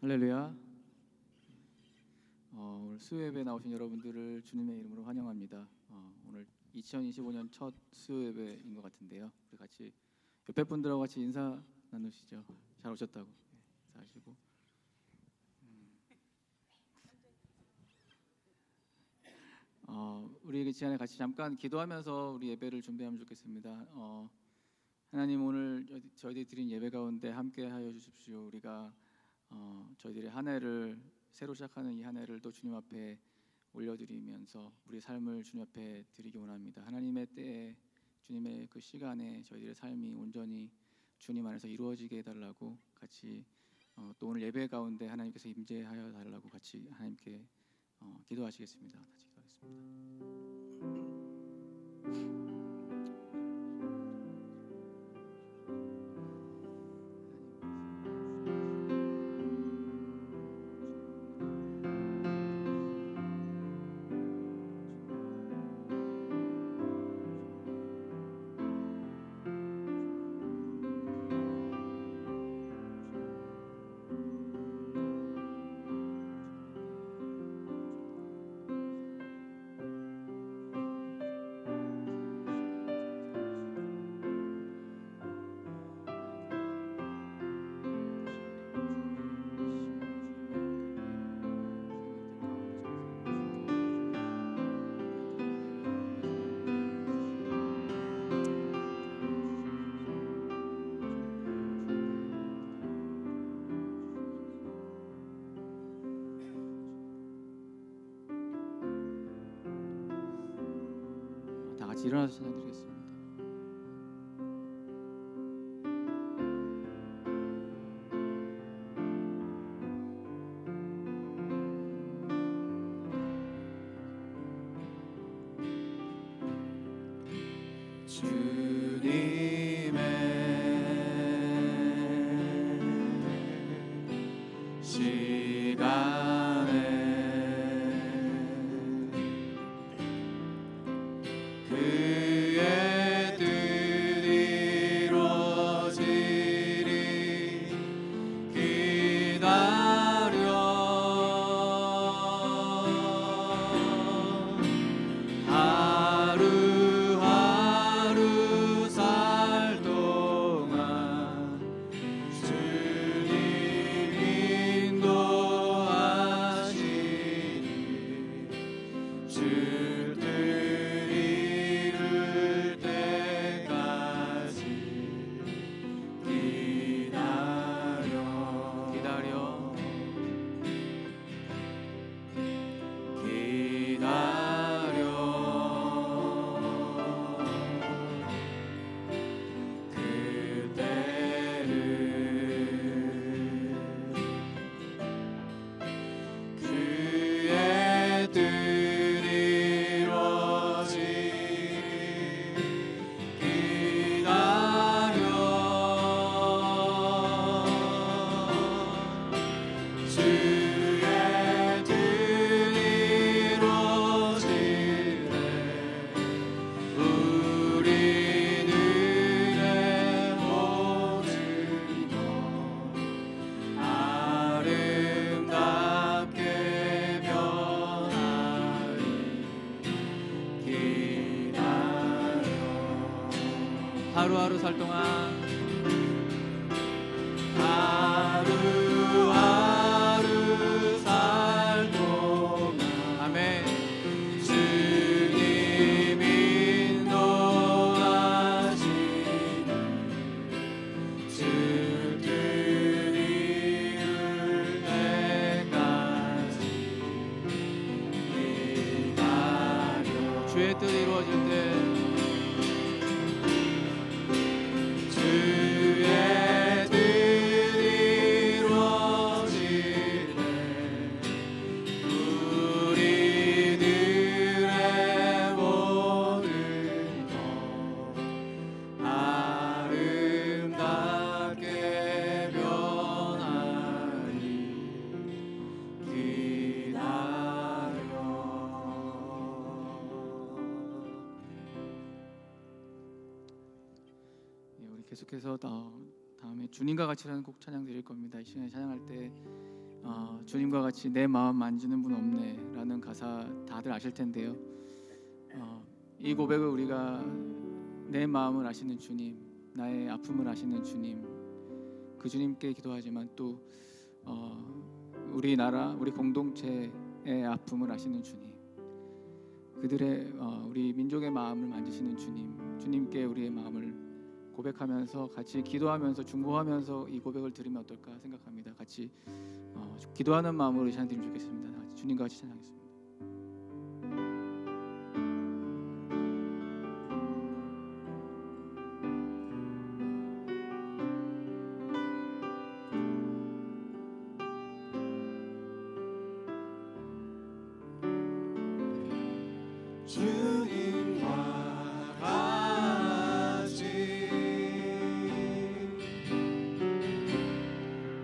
할렐루야. 오늘 수요예배 나오신 여러분들을 주님의 이름으로 환영합니다. 오늘 2025년 첫 수요예배인 것 같은데요. 우리 같이 옆에 분들하고 같이 인사 나누시죠. 잘 오셨다고 인사하시고. 우리 그 시간에 같이 잠깐 기도하면서 우리 예배를 준비하면 좋겠습니다. 하나님, 오늘 저희들이 드린 예배 가운데 함께 하여 주십시오. 우리가 저희들의 한 해를 새로 시작하는 이 한 해를 또 주님 앞에 올려드리면서 우리의 삶을 주님 앞에 드리기 원합니다. 하나님의 때에 주님의 그 시간에 저희들의 삶이 온전히 주님 안에서 이루어지게 해달라고 같이 또 오늘 예배 가운데 하나님께서 임재하여 달라고 같이 하나님께 기도하시겠습니다. 같이 기도하겠습니다. 다 같이 일어나서 찬양드리겠습니다. 주님의 시간에 그의 뜻이 이루어지리 기다려 하루하루 살 동안 주님 인도하시니 주 뜻 이룰 때까지 그의 뜻 하루하루 살 동안 하루하루 살 동안 아멘. 주님 인도하시니 주 뜻 이룰 때까지 기다려. 주의 뜻 이루어질 때 주의 뜻 이루어지네 우리들의 모든 것 아름답게 변하리 기다려. 우리 계속해서 다음에 주님과 같이라는 곡 찬양 드릴 겁니다. 이 시간에 찬양할 때 주님과 같이 내 마음 만지는 분 없네 라는 가사 다들 아실 텐데요. 이 고백을 우리가 내 마음을 아시는 주님, 나의 아픔을 아시는 주님, 그 주님께 기도하지만 또 우리 나라, 우리 공동체의 아픔을 아시는 주님, 그들의 우리 민족의 마음을 만지시는 주님, 주님께 우리의 마음을 고백하면서 같이 기도하면서 중보하면서 이 고백을 드리면 어떨까 생각합니다. 같이 기도하는 마음으로 찬양드리면 좋겠습니다. 같이 주님과 같이 찬양하겠습니다. 주님과 같이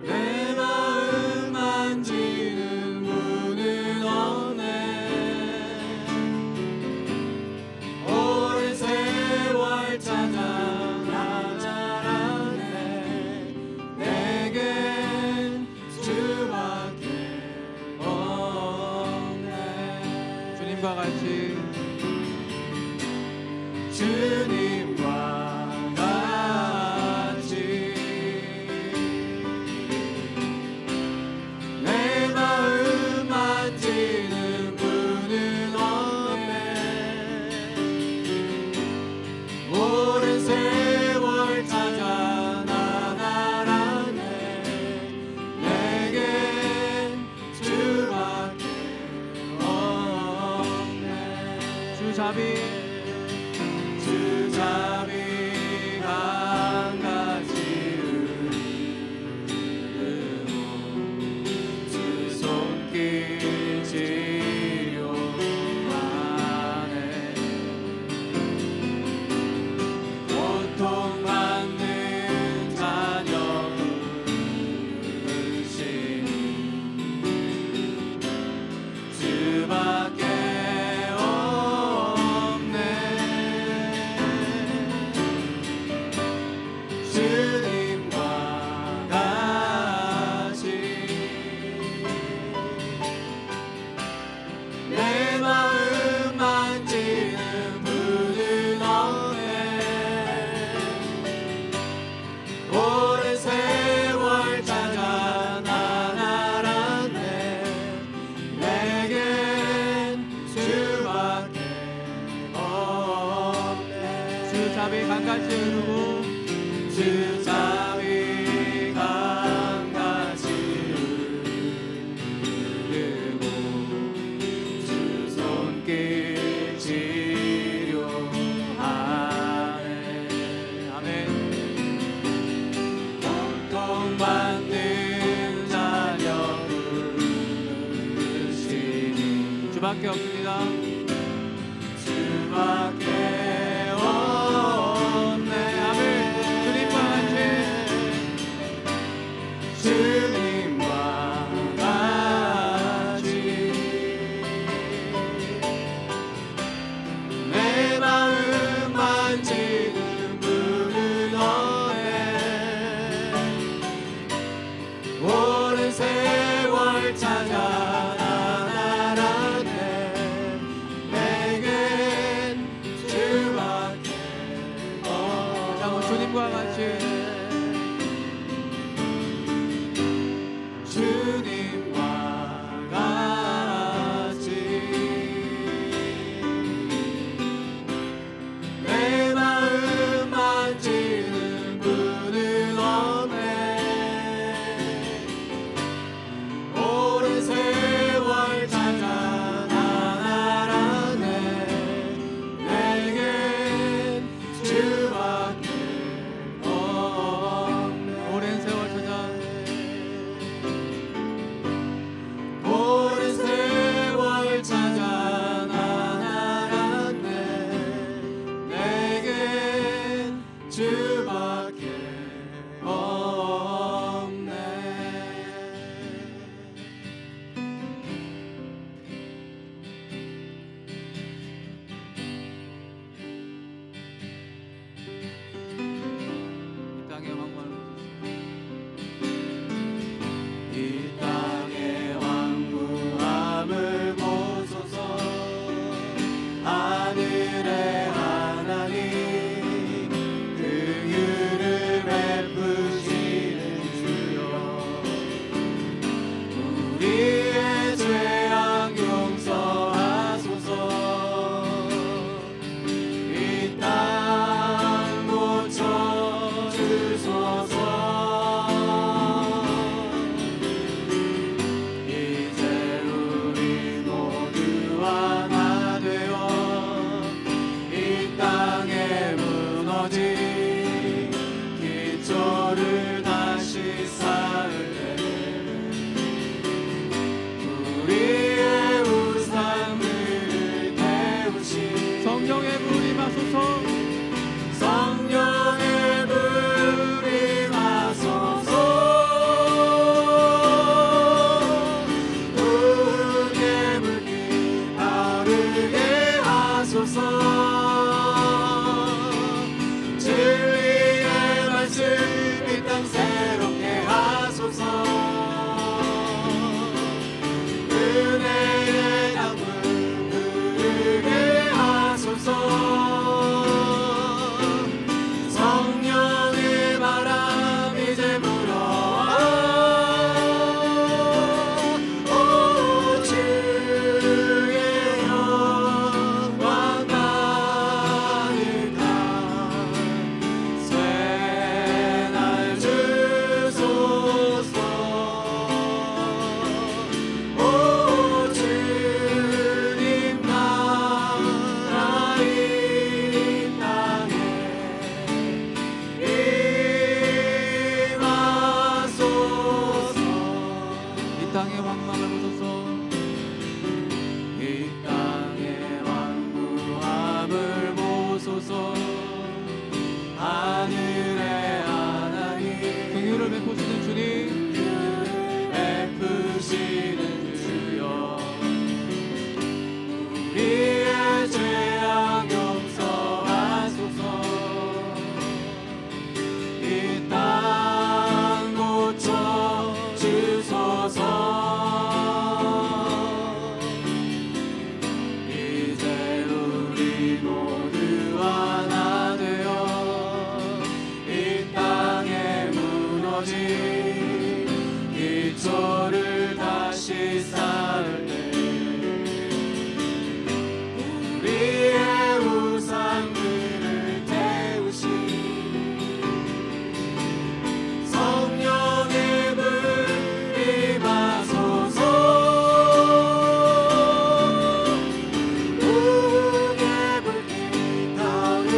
내 마음 만지는 분은 없네. 오랜 세월 찾아 나자라네. 내겐 주밖에 없네. 주님과 같이 주님과 같이 내 마음 만지는 분은 없네. 오랜 세월 찾아 나가라네. 내겐 주밖에 없네. 주자비 주자비 강같이 흐르고 주 손길 치료하네. 고통받는 자녀 부르시니 주밖에 주님과 같이 내 마음 만지는 분은 없네. 오랜 세월 찾아 나가라네. 내겐 주밖에 없네. 주자비 강같이 흐르고 주자비 강같이 흐르고 주 손길 치료하네. 아멘. 고통받는 자녀 부르시니 주밖에 없습니다. 주밖에 주님과 같이 내 마음 만지는 분은 없네. 오랜 세월 찾아 나가라네. 내겐 주밖에 없네. 주님과 같이 주님과 같이 내 마음 만지는 분은 없네. 오랜 세월 찾아 나가라네. 내겐 주밖에 없네. 하늘의 하나님 긍휼을 베푸시는 주여 우리의 죄악 용서하소서 이 땅 고쳐 주소서 이제 우리 모두 하나 되어 이 땅에 무너진 기초를 다시 쌓을 때 우리의 우상들을 태우시 성령의 불이 마소서 성령의 불이 마소서 우게 불기 타오르게 하소서 진리의 말씀 이 땅 새롭게 하소서 은혜의 강물 흐르게 하소서 성령의 바람 이제 불어와 오 주의 영광 가득한 새날 주소서 오 주님 나라 이 땅에 임하소서 이 땅의 왕망을 보소서 이 땅의 왕구함을 보소서 하늘의 하나님 긍휼을 베푸시는 주님 베푸시는 주여 우리의 죄악 용서하소서 이 땅 고쳐 주소서 이제 우리 모두 하나 되어 이 땅에 무너진 기초를 다시 쌓을 때 우리의 우상들을 태우시 성령의 불 임하소서 우게 불기 타오르게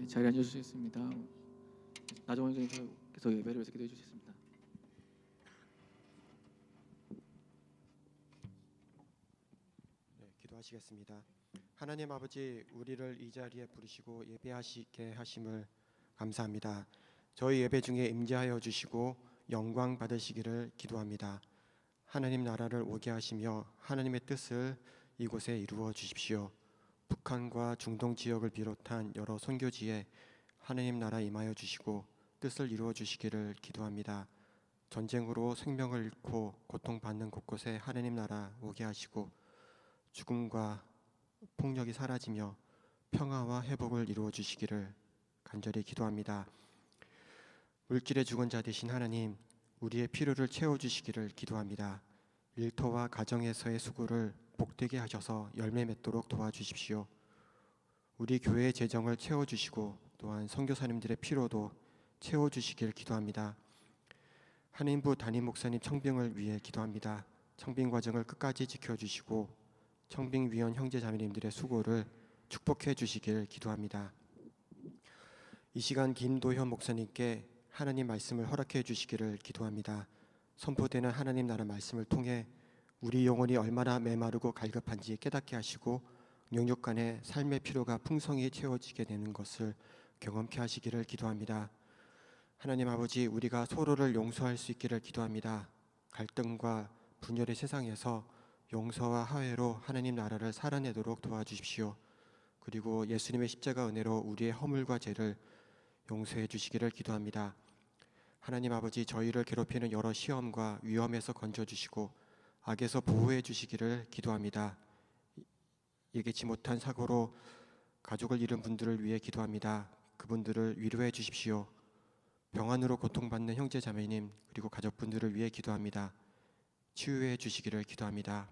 자리에 앉으시겠습니다. 나정원 선생님께서 예배를 위해서 기도해 주셨습니다. 네, 기도하시겠습니다. 하나님 아버지, 우리를 이 자리에 부르시고 예배하시게 하심을 감사합니다. 저희 예배 중에 임재하여 주시고 영광 받으시기를 기도합니다. 하나님 나라를 오게 하시며 하나님의 뜻을 이곳에 이루어 주십시오. 북한과 중동 지역을 비롯한 여러 선교지에 하나님 나라 임하여 주시고 뜻을 이루어 주시기를 기도합니다. 전쟁으로 생명을 잃고 고통받는 곳곳에 하나님 나라 오게 하시고 죽음과 폭력이 사라지며 평화와 회복을 이루어 주시기를 간절히 기도합니다. 물질의 죽은 자 되신 하나님, 우리의 필요를 채워 주시기를 기도합니다. 일터와 가정에서의 수고를 복되게 하셔서 열매 맺도록 도와주십시오. 우리 교회의 재정을 채워 주시고 또한 선교사님들의 필요도 채워 주시길 기도합니다. 한인부 담임 목사님 청빙을 위해 기도합니다. 청빙 과정을 끝까지 지켜 주시고 청빙위원 형제 자매님들의 수고를 축복해 주시길 기도합니다. 이 시간 김도현 목사님께 하나님 말씀을 허락해 주시기를 기도합니다. 선포되는 하나님 나라 말씀을 통해 우리 영혼이 얼마나 메마르고 갈급한지 깨닫게 하시고 영육간의 삶의 필요가 풍성히 채워지게 되는 것을 경험케 하시기를 기도합니다. 하나님 아버지, 우리가 서로를 용서할 수 있기를 기도합니다. 갈등과 분열의 세상에서 용서와 화해로 하나님 나라를 살아내도록 도와주십시오. 그리고 예수님의 십자가 은혜로 우리의 허물과 죄를 용서해 주시기를 기도합니다. 하나님 아버지, 저희를 괴롭히는 여러 시험과 위험에서 건져주시고 악에서 보호해 주시기를 기도합니다. 예기치 못한 사고로 가족을 잃은 분들을 위해 기도합니다. 그분들을 위로해 주십시오. 병환으로 고통받는 형제 자매님 그리고 가족분들을 위해 기도합니다. 치유해 주시기를 기도합니다.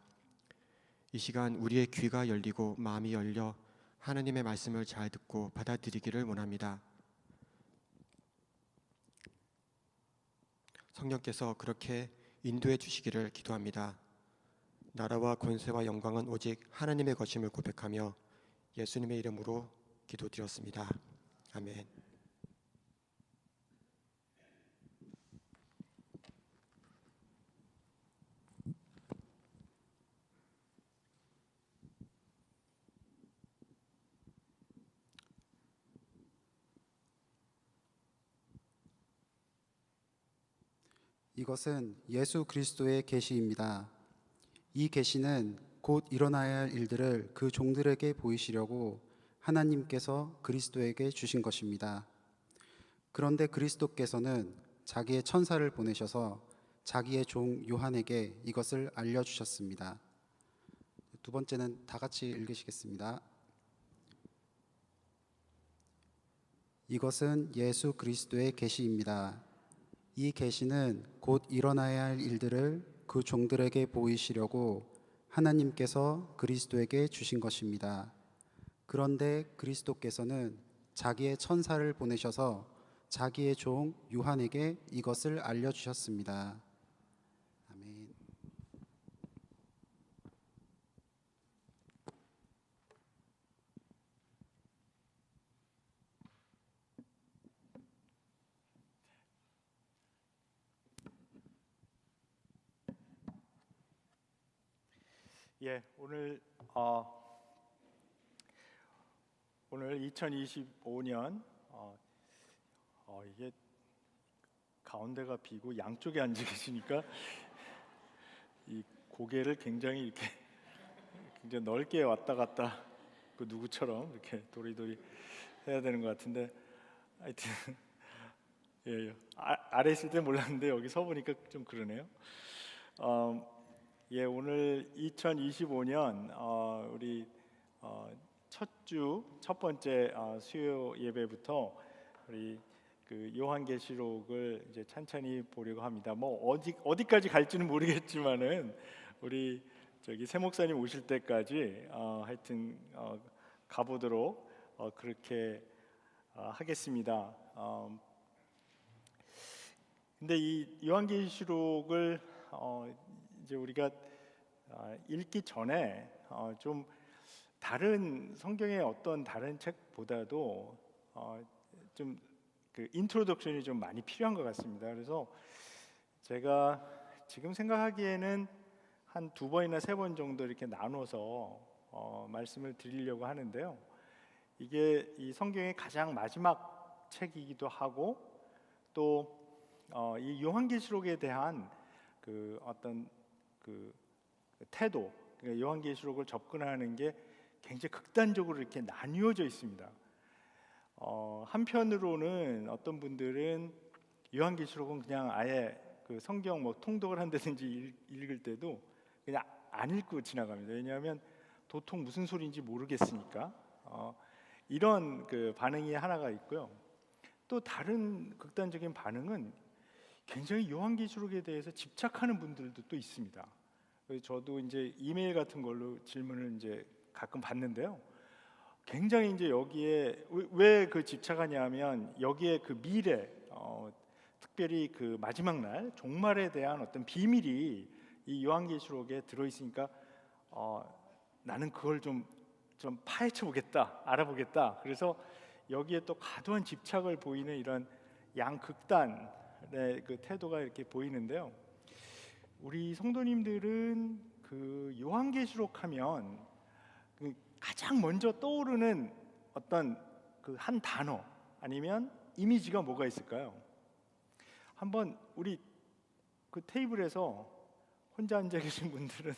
이 시간 우리의 귀가 열리고 마음이 열려 하나님의 말씀을 잘 듣고 받아들이기를 원합니다. 성령께서 그렇게 인도해 주시기를 기도합니다. 나라와 권세와 영광은 오직 하나님의 것임을 고백하며 예수님의 이름으로 기도드렸습니다. 아멘. 이것은 예수 그리스도의 계시입니다. 이 계시는 곧 일어나야 할 일들을 그 종들에게 보이시려고 하나님께서 그리스도에게 주신 것입니다. 그런데 그리스도께서는 자기의 천사를 보내셔서 자기의 종 요한에게 이것을 알려주셨습니다. 두 번째는 다 같이 읽으시겠습니다. 이것은 예수 그리스도의 계시입니다. 이 계시는 곧 일어나야 할 일들을 그 종들에게 보이시려고 하나님께서 그리스도에게 주신 것입니다. 그런데 그리스도께서는 자기의 천사를 보내셔서 자기의 종 요한에게 이것을 알려주셨습니다. 아멘. 예, 오늘 2025년 이게 가운데가 비고 양쪽에 앉아 계시니까 이 고개를 굉장히 이렇게 굉장히 넓게 왔다 갔다 그 누구처럼 이렇게 도리도리 해야 되는 것 같은데 하여튼 예, 아래 있을 때 몰랐는데 여기 서 보니까 좀 그러네요. 예, 오늘 2025년 우리 첫 번째 수요 예배부터 우리 그 요한계시록을 이제 찬찬히 보려고 합니다. 뭐 어디까지 갈지는 모르겠지만은 우리 저기 새 목사님 오실 때까지 하여튼 가보도록 그렇게 하겠습니다. 근데 이 요한계시록을 이제 우리가 읽기 전에 좀 다른 성경의 어떤 다른 책보다도 좀 그 인트로덕션이 좀 많이 필요한 것 같습니다. 그래서 제가 지금 생각하기에는 한 2번이나 3번 정도 이렇게 나눠서 말씀을 드리려고 하는데요. 이게 이 성경의 가장 마지막 책이기도 하고 또 이 요한계시록에 대한 그 어떤 그 태도, 그러니까 요한계시록을 접근하는 게 굉장히 극단적으로 이렇게 나뉘어져 있습니다. 한편으로는 어떤 분들은 요한계시록은 그냥 아예 그 성경 뭐 통독을 한다든지 읽을 때도 그냥 안 읽고 지나갑니다. 왜냐하면 도통 무슨 소리인지 모르겠으니까. 이런 그 반응이 하나가 있고요. 또 다른 극단적인 반응은 굉장히 요한계시록에 대해서 집착하는 분들도 또 있습니다. 그래서 저도 이제 이메일 같은 걸로 질문을 이제 가끔 받는데요. 굉장히 이제 여기에 왜 그 집착하냐면 여기에 그 미래, 특별히 그 마지막 날 종말에 대한 어떤 비밀이 이 요한계시록에 들어 있으니까 나는 그걸 좀 파헤쳐 보겠다, 알아보겠다. 그래서 여기에 또 과도한 집착을 보이는 이런 양극단의 그 태도가 이렇게 보이는데요. 우리 성도님들은 그 요한계시록 하면 그 가장 먼저 떠오르는 어떤 그 한 단어 아니면 이미지가 뭐가 있을까요? 한번 우리 그 테이블에서 혼자 앉아 계신 분들은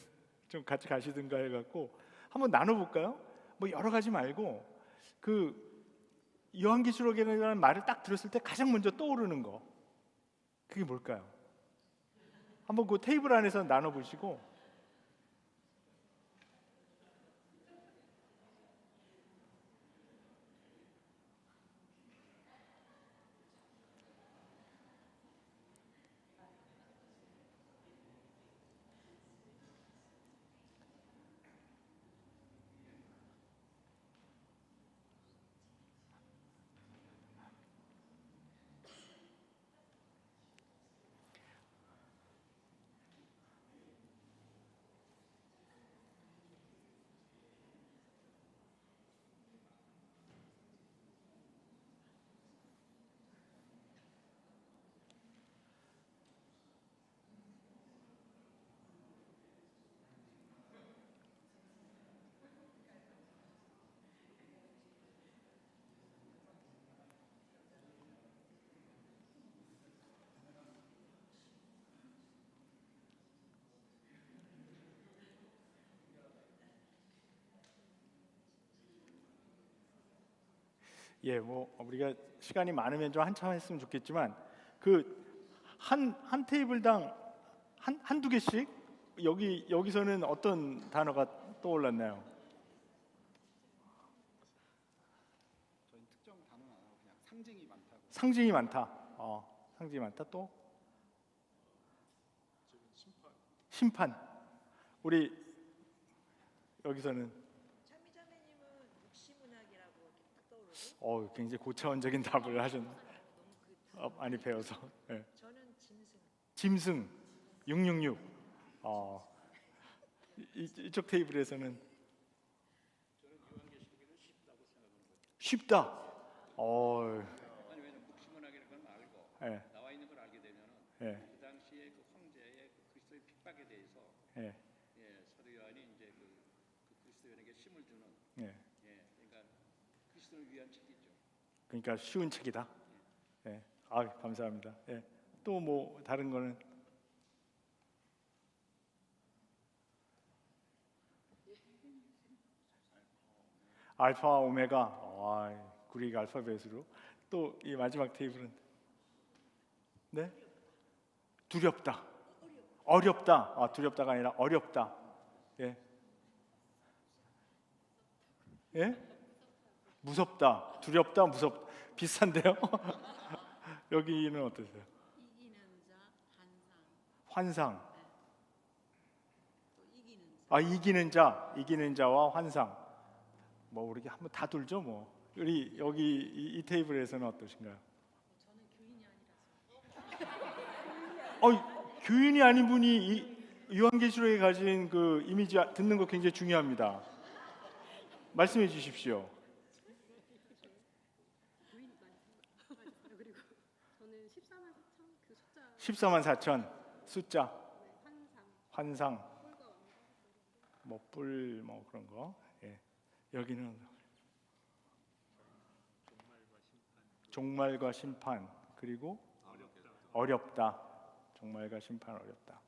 좀 같이 가시든가 해갖고 한번 나눠볼까요? 뭐 여러 가지 말고 그 요한계시록이라는 말을 딱 들었을 때 가장 먼저 떠오르는 거, 그게 뭘까요? 한번 그 테이블 안에서 나눠보시고. 예, 뭐 우리가 시간이 많으면 좀 한참 했으면 좋겠지만 그 한 테이블당 한두 개씩 여기서는 어떤 단어가 떠올랐나요? 저희 특정 단어는 안 하고 그냥 상징이 많다고. 상징이 많다. 상징이 많다. 또 심판. 우리 여기서는 참미자매님은 육시문학이라고 이렇게 딱 떠오르고 굉장히 고차원적인 답을 하셨네. 너무 그 많이 배워서. 예. 저는 짐승. 짐승 666. 이쪽 테이블에서는 쉽다. 아니 왜냐면 묵시문학이라는 걸 알고 예. 나와 있는 걸 알게 되면은 예. 그 당시에 그 황제의 그 그리스도의 핍박에 대해서 예. 사도 요한이 이제 그 그리스도인에게 힘을 주는 예. 그러니까 그리스도를 위한 책이죠. 그러니까 쉬운 책이다. 예. 감사합니다. 예. 또 뭐 다른 거는 알파와 오메가. 그릭 알파벳으로. 또 이 마지막 테이블은 네? 두렵다. 어렵다. 두렵다가 아니라 어렵다. 예. 예? 무섭다. 두렵다. 무섭다. 비슷한데요? 여기는 어떠세요? 이기는 자 환상. 환상. 또 이기는 자. 이기는 자와 환상. 뭐 우리 한번 다 돌죠, 뭐. 우리 여기 이 테이블에서는 어떠신가요? 저는 교인이 아니라서. 교인이 아닌 분이 이 요한계시록에 가진 그 이미지 듣는 거 굉장히 중요합니다. 말씀해 주십시오. 14만 4천 숫자 환상, 환상 뭐 뿔 뭐 그런 거. 예. 여기는 종말과 심판 그리고 어렵다. 종말과 심판 어렵다.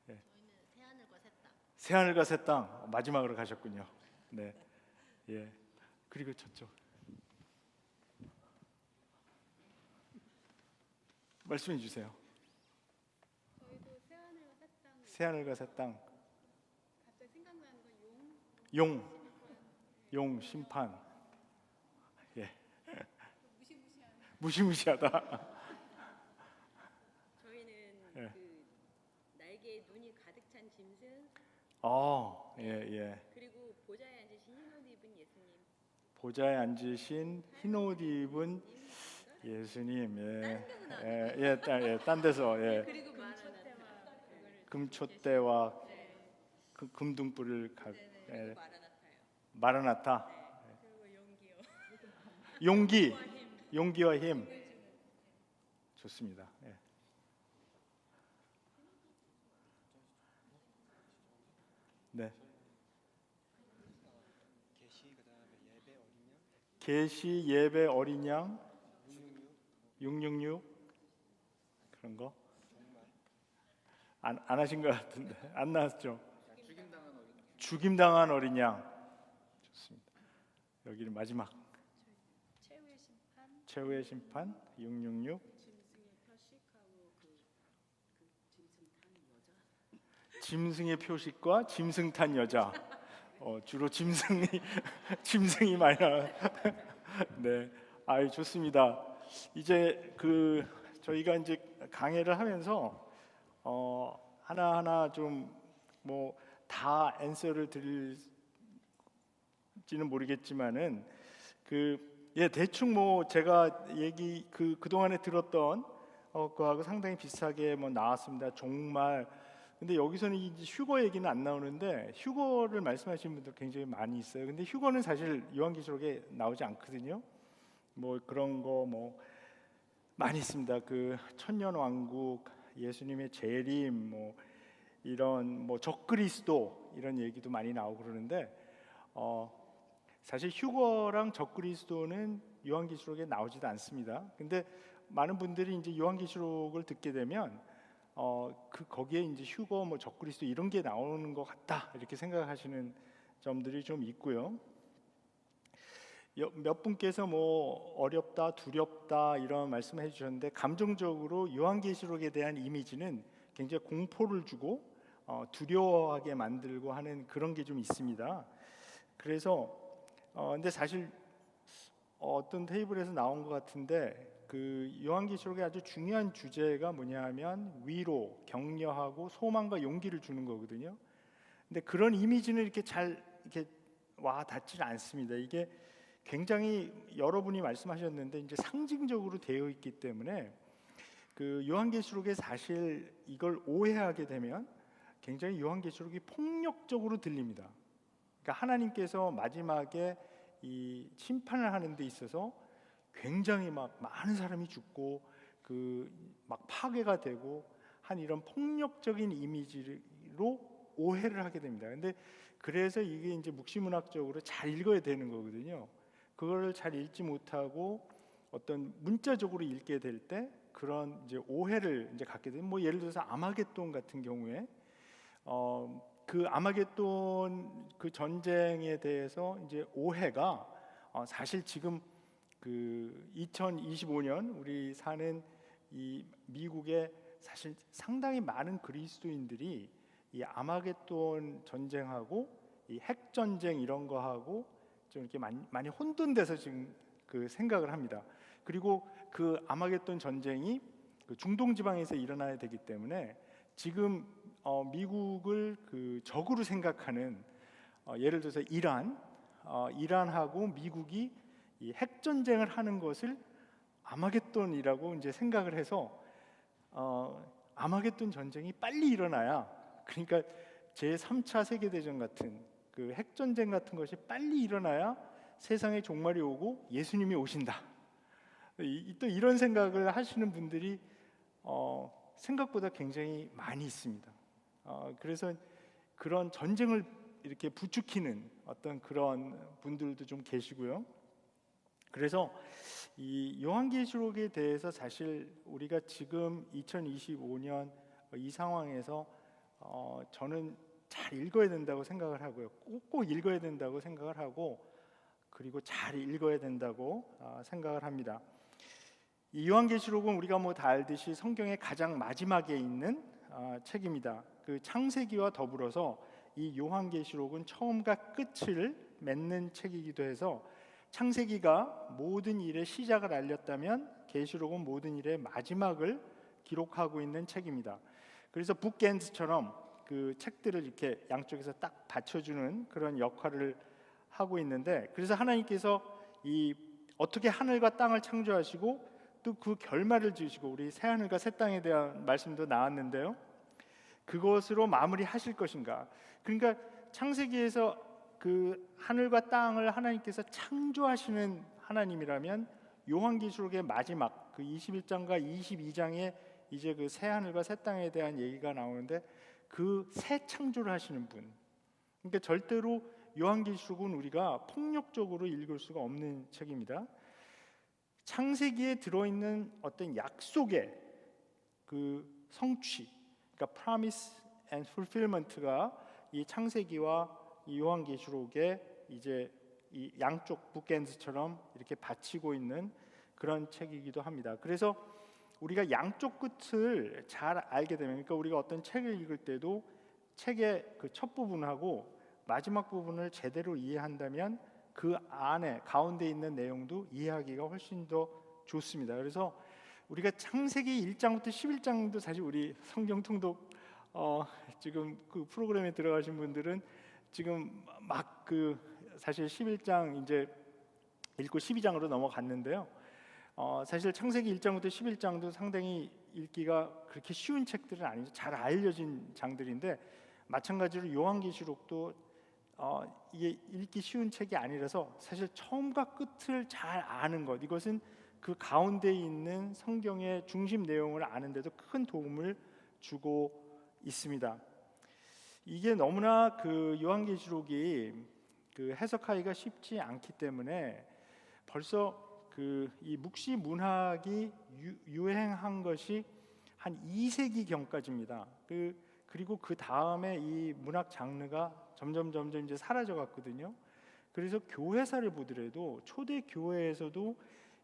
예. 저희는 새하늘과 새 땅. 새하늘과 새 땅 마지막으로 가셨군요. 네. 예. 그리고 저쪽 말씀해 주세요. 저희도 새하늘과 새 땅. 새하늘과 새 땅. 갑자기 생각나는 건 용. 용 심판. 예. 무시무시한. 무시무시하다. 저희는 예. 그 날개에 눈이 가득 찬 짐승, 예. 그리고 보좌에 앉으신 흰옷 입은 예수님. 보좌에 앉으신 흰옷 입은 예수님. 딴 데서 예. 그리고 금촛대와 금등불을 그리고 마라나타. 그리고 용기요. 용기, 용기와 힘. 좋습니다. 예. 네. 계시 예배 어린 양 666 그런 거 안 하신 것 같은데 안 나왔죠? 죽임당한 어린 양. 좋습니다. 여기는 마지막 최후의 심판 666 짐승의 표식과 짐승 탄 여자. 주로 짐승이 많이 나와요. 네, 아유 좋습니다. 이제 저희가 이제 강의를 하면서 하나하나 좀 뭐 다 앤서를 드릴지는 모르겠지만은 대충 뭐 제가 얘기 그동안에 들었던 그거하고 상당히 비슷하게 뭐 나왔습니다. 종말. 근데 여기서는 이제 휴거 얘기는 안 나오는데 휴거를 말씀하시는 분들 굉장히 많이 있어요. 근데 휴거는 사실 요한계시록에 나오지 않거든요. 뭐 그런 거 뭐 많이 있습니다. 천년 왕국, 예수님의 재림, 뭐 이런 뭐 적그리스도 이런 얘기도 많이 나오고 그러는데 사실 휴거랑 적그리스도는 요한계시록에 나오지도 않습니다. 근데 많은 분들이 이제 요한계시록을 듣게 되면 거기에 이제 휴거, 뭐 적그리스도 이런 게 나오는 것 같다 이렇게 생각하시는 점들이 좀 있고요. 몇 분께서 뭐 어렵다, 두렵다 이런 말씀을 해주셨는데 감정적으로 요한계시록에 대한 이미지는 굉장히 공포를 주고 두려워하게 만들고 하는 그런 게 좀 있습니다. 그래서 근데 사실 어떤 테이블에서 나온 것 같은데 요한계시록의 아주 중요한 주제가 뭐냐면 위로, 격려하고 소망과 용기를 주는 거거든요. 근데 그런 이미지는 이렇게 잘 이렇게 와 닿지 않습니다. 이게 굉장히 여러분이 말씀하셨는데 이제 상징적으로 되어 있기 때문에 요한계시록에 사실 이걸 오해하게 되면 굉장히 요한계시록이 폭력적으로 들립니다. 그러니까 하나님께서 마지막에 이 심판을 하는 데 있어서 굉장히 막 많은 사람이 죽고 막 파괴가 되고 한 이런 폭력적인 이미지로 오해를 하게 됩니다. 근데 그래서 이게 이제 묵시문학적으로 잘 읽어야 되는 거거든요. 그걸 잘 읽지 못하고 어떤 문자적으로 읽게 될 때 그런 이제 오해를 이제 갖게 되는 뭐 예를 들어서 아마겟돈 같은 경우에 아마겟돈 전쟁에 대해서 이제 오해가 사실 지금 2025년 우리 사는 이 미국에 사실 상당히 많은 그리스도인들이 이 아마겟돈 전쟁하고 이 핵 전쟁 이런 거하고 좀 이렇게 많이 혼돈돼서 지금 생각을 합니다. 그리고 아마겟돈 전쟁이 중동 지방에서 일어나야 되기 때문에 지금 미국을 적으로 생각하는 예를 들어서 이란하고 미국이 이 핵 전쟁을 하는 것을 아마겟돈이라고 이제 생각을 해서 아마겟돈 전쟁이 빨리 일어나야 그러니까 제3차 세계 대전 같은 핵 전쟁 같은 것이 빨리 일어나야 세상에 종말이 오고 예수님이 오신다. 또 이런 생각을 하시는 분들이 생각보다 굉장히 많이 있습니다. 그래서 그런 전쟁을 이렇게 부추기는 어떤 그런 분들도 좀 계시고요. 그래서 이 요한계시록에 대해서 사실 우리가 지금 2025년 이 상황에서 저는 잘 읽어야 된다고 생각을 하고요. 꼭 읽어야 된다고 생각을 하고, 그리고 잘 읽어야 된다고 생각을 합니다. 이 요한계시록은 우리가 뭐 다 알듯이 성경의 가장 마지막에 있는 책입니다. 그 창세기와 더불어서 이 요한계시록은 처음과 끝을 맺는 책이기도 해서, 창세기가 모든 일의 시작을 알렸다면 계시록은 모든 일의 마지막을 기록하고 있는 책입니다. 그래서 북앤드처럼 그 책들을 이렇게 양쪽에서 딱 받쳐주는 그런 역할을 하고 있는데, 그래서 하나님께서 이 어떻게 하늘과 땅을 창조하시고 또 그 결말을 지으시고, 우리 새 하늘과 새 땅에 대한 말씀도 나왔는데요, 그것으로 마무리하실 것인가. 그러니까 창세기에서 그 하늘과 땅을 하나님께서 창조하시는 하나님이라면, 요한계시록의 마지막 그 21장과 22장에 이제 그 새 하늘과 새 땅에 대한 얘기가 나오는데, 그 새 창조를 하시는 분. 그러니까 절대로 요한계시록은 우리가 폭력적으로 읽을 수가 없는 책입니다. 창세기에 들어있는 어떤 약속의 그 성취, 그러니까 promise and fulfillment가 이 창세기와 이 요한계시록에 이제 이 양쪽 북앤드처럼 이렇게 받치고 있는 그런 책이기도 합니다. 그래서 우리가 양쪽 끝을 잘 알게 되면, 그러니까 우리가 어떤 책을 읽을 때도 책의 그 첫 부분하고 마지막 부분을 제대로 이해한다면 그 안에 가운데 있는 내용도 이해하기가 훨씬 더 좋습니다. 그래서 우리가 창세기 1장부터 11장도 사실 우리 성경 통독 지금 그 프로그램에 들어가신 분들은 지금 막 그 사실 11장 이제 읽고 12장으로 넘어갔는데요. 사실 창세기 1장부터 11장도 상당히 읽기가 그렇게 쉬운 책들은 아니죠. 잘 알려진 장들인데, 마찬가지로 요한계시록도 이게 읽기 쉬운 책이 아니라서 사실 처음과 끝을 잘 아는 것, 이것은 그 가운데 있는 성경의 중심 내용을 아는데도 큰 도움을 주고 있습니다. 이게 너무나 그 요한계시록이 그 해석하기가 쉽지 않기 때문에 벌써 그 이 묵시 문학이 유행한 것이 한 2세기 경까지입니다. 그리고 그 다음에 이 문학 장르가 점점 이제 사라져 갔거든요. 그래서 교회사를 보더라도 초대 교회에서도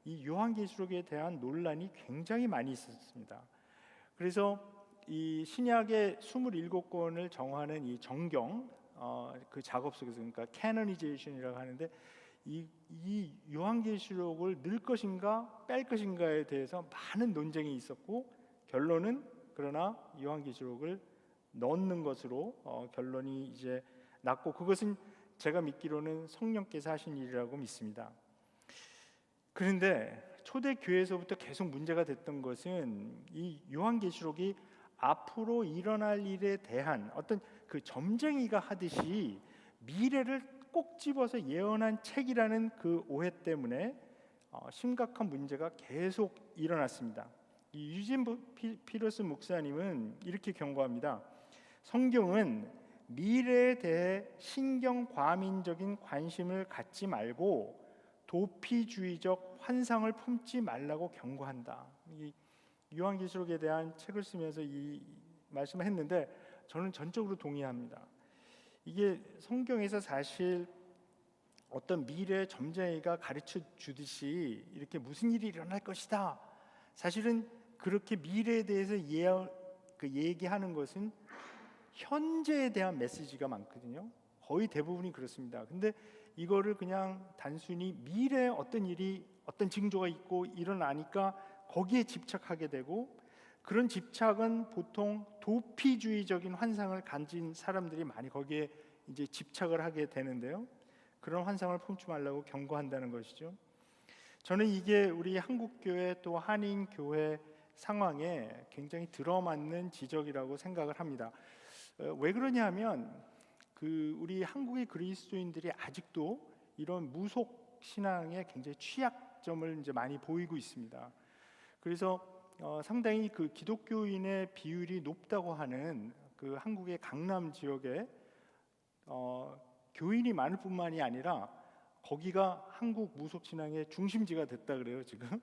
이 요한계시록에 대한 논란이 굉장히 많이 있었습니다. 그래서 이 신약의 27권을 정하는 이 정경 그 작업 속에서, 그러니까 캐노니제이션이라고 하는데, 이 요한계시록을 넣을 것인가 뺄 것인가에 대해서 많은 논쟁이 있었고, 결론은 그러나 요한계시록을 넣는 것으로 결론이 이제 났고, 그것은 제가 믿기로는 성령께서 하신 일이라고 믿습니다. 그런데 초대 교회에서부터 계속 문제가 됐던 것은 이 요한계시록이 앞으로 일어날 일에 대한 어떤 그 점쟁이가 하듯이 미래를 꼭 집어서 예언한 책이라는 그 오해 때문에 심각한 문제가 계속 일어났습니다. 이 유진 피러스 목사님은 이렇게 경고합니다. 성경은 미래에 대해 신경 과민적인 관심을 갖지 말고 도피주의적 환상을 품지 말라고 경고한다. 이 요한계시록에 대한 책을 쓰면서 이 말씀을 했는데, 저는 전적으로 동의합니다. 이게 성경에서 사실 어떤 미래의 점쟁이가 가르쳐 주듯이 이렇게 무슨 일이 일어날 것이다, 사실은 그렇게 미래에 대해서 얘기하는 것은 현재에 대한 메시지가 많거든요. 거의 대부분이 그렇습니다. 근데 이거를 그냥 단순히 미래에 어떤 일이, 어떤 징조가 있고 일어나니까 거기에 집착하게 되고, 그런 집착은 보통 도피주의적인 환상을 가진 사람들이 많이 거기에 이제 집착을 하게 되는데요. 그런 환상을 품지 말라고 경고한다는 것이죠. 저는 이게 우리 한국교회 또 한인교회 상황에 굉장히 들어맞는 지적이라고 생각을 합니다. 왜 그러냐면 우리 한국의 그리스도인들이 아직도 이런 무속 신앙에 굉장히 취약점을 이제 많이 보이고 있습니다. 그래서 상당히 그 기독교인의 비율이 높다고 하는 그 한국의 강남 지역에 교인이 많을 뿐만이 아니라 거기가 한국 무속 신앙의 중심지가 됐다 그래요 지금.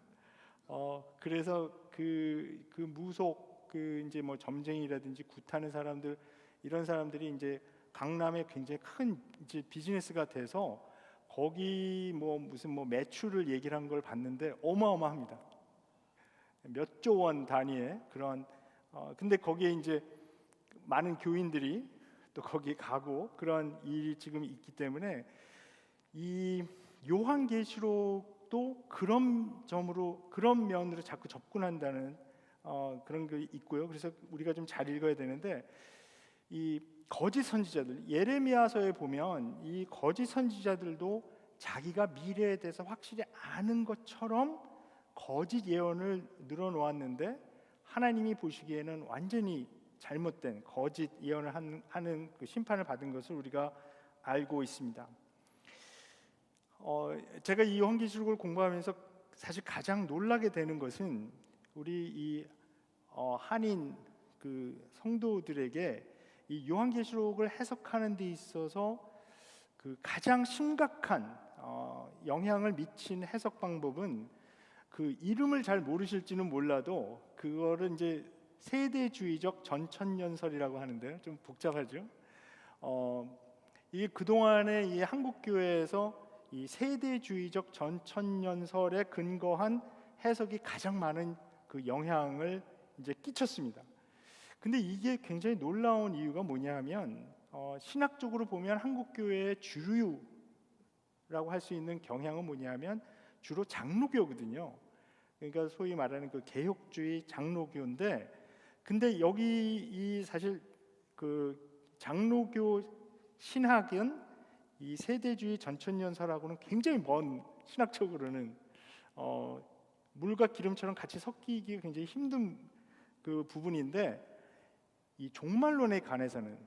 그래서 그 무속 그 이제 뭐 점쟁이라든지 굿하는 사람들 이런 사람들이 이제 강남에 굉장히 큰 이제 비즈니스가 돼서 거기 뭐 무슨 뭐 매출을 얘기를 한 걸 봤는데 어마어마합니다. 몇 조 원 단위의 그런 근데 거기에 이제 많은 교인들이 또 거기 가고 그런 일이 지금 있기 때문에 이 요한계시록도 그런 점으로 그런 면으로 자꾸 접근한다는 그런 게 있고요. 그래서 우리가 좀 잘 읽어야 되는데 이 거짓 선지자들 예레미야서에 보면 이 거짓 선지자들도 자기가 미래에 대해서 확실히 아는 것처럼 거짓 예언을 늘어놓았는데 하나님이 보시기에는 완전히 잘못된 거짓 예언을 하는 그 심판을 받은 것을 우리가 알고 있습니다. 제가 이 요한계시록을 공부하면서 사실 가장 놀라게 되는 것은 우리 이 한인 그 성도들에게 이 요한계시록을 해석하는 데 있어서 그 가장 심각한 영향을 미친 해석 방법은 그 이름을 잘 모르실지는 몰라도 그거를 이제 세대주의적 전천년설이라고 하는데요. 좀 복잡하죠. 이 그동안에 이 한국 교회에서 이 세대주의적 전천년설에 근거한 해석이 가장 많은 그 영향을 이제 끼쳤습니다. 근데 이게 굉장히 놀라운 이유가 뭐냐면 신학적으로 보면 한국 교회의 주류라고 할 수 있는 경향은 뭐냐면 주로 장로교거든요. 그러니까 소위 말하는 그 개혁주의 장로교인데, 근데 여기 이 사실 그 장로교 신학은 이 세대주의 전천년설하고는 굉장히 먼 신학적으로는 물과 기름처럼 같이 섞이기 굉장히 힘든 그 부분인데 이 종말론에 관해서는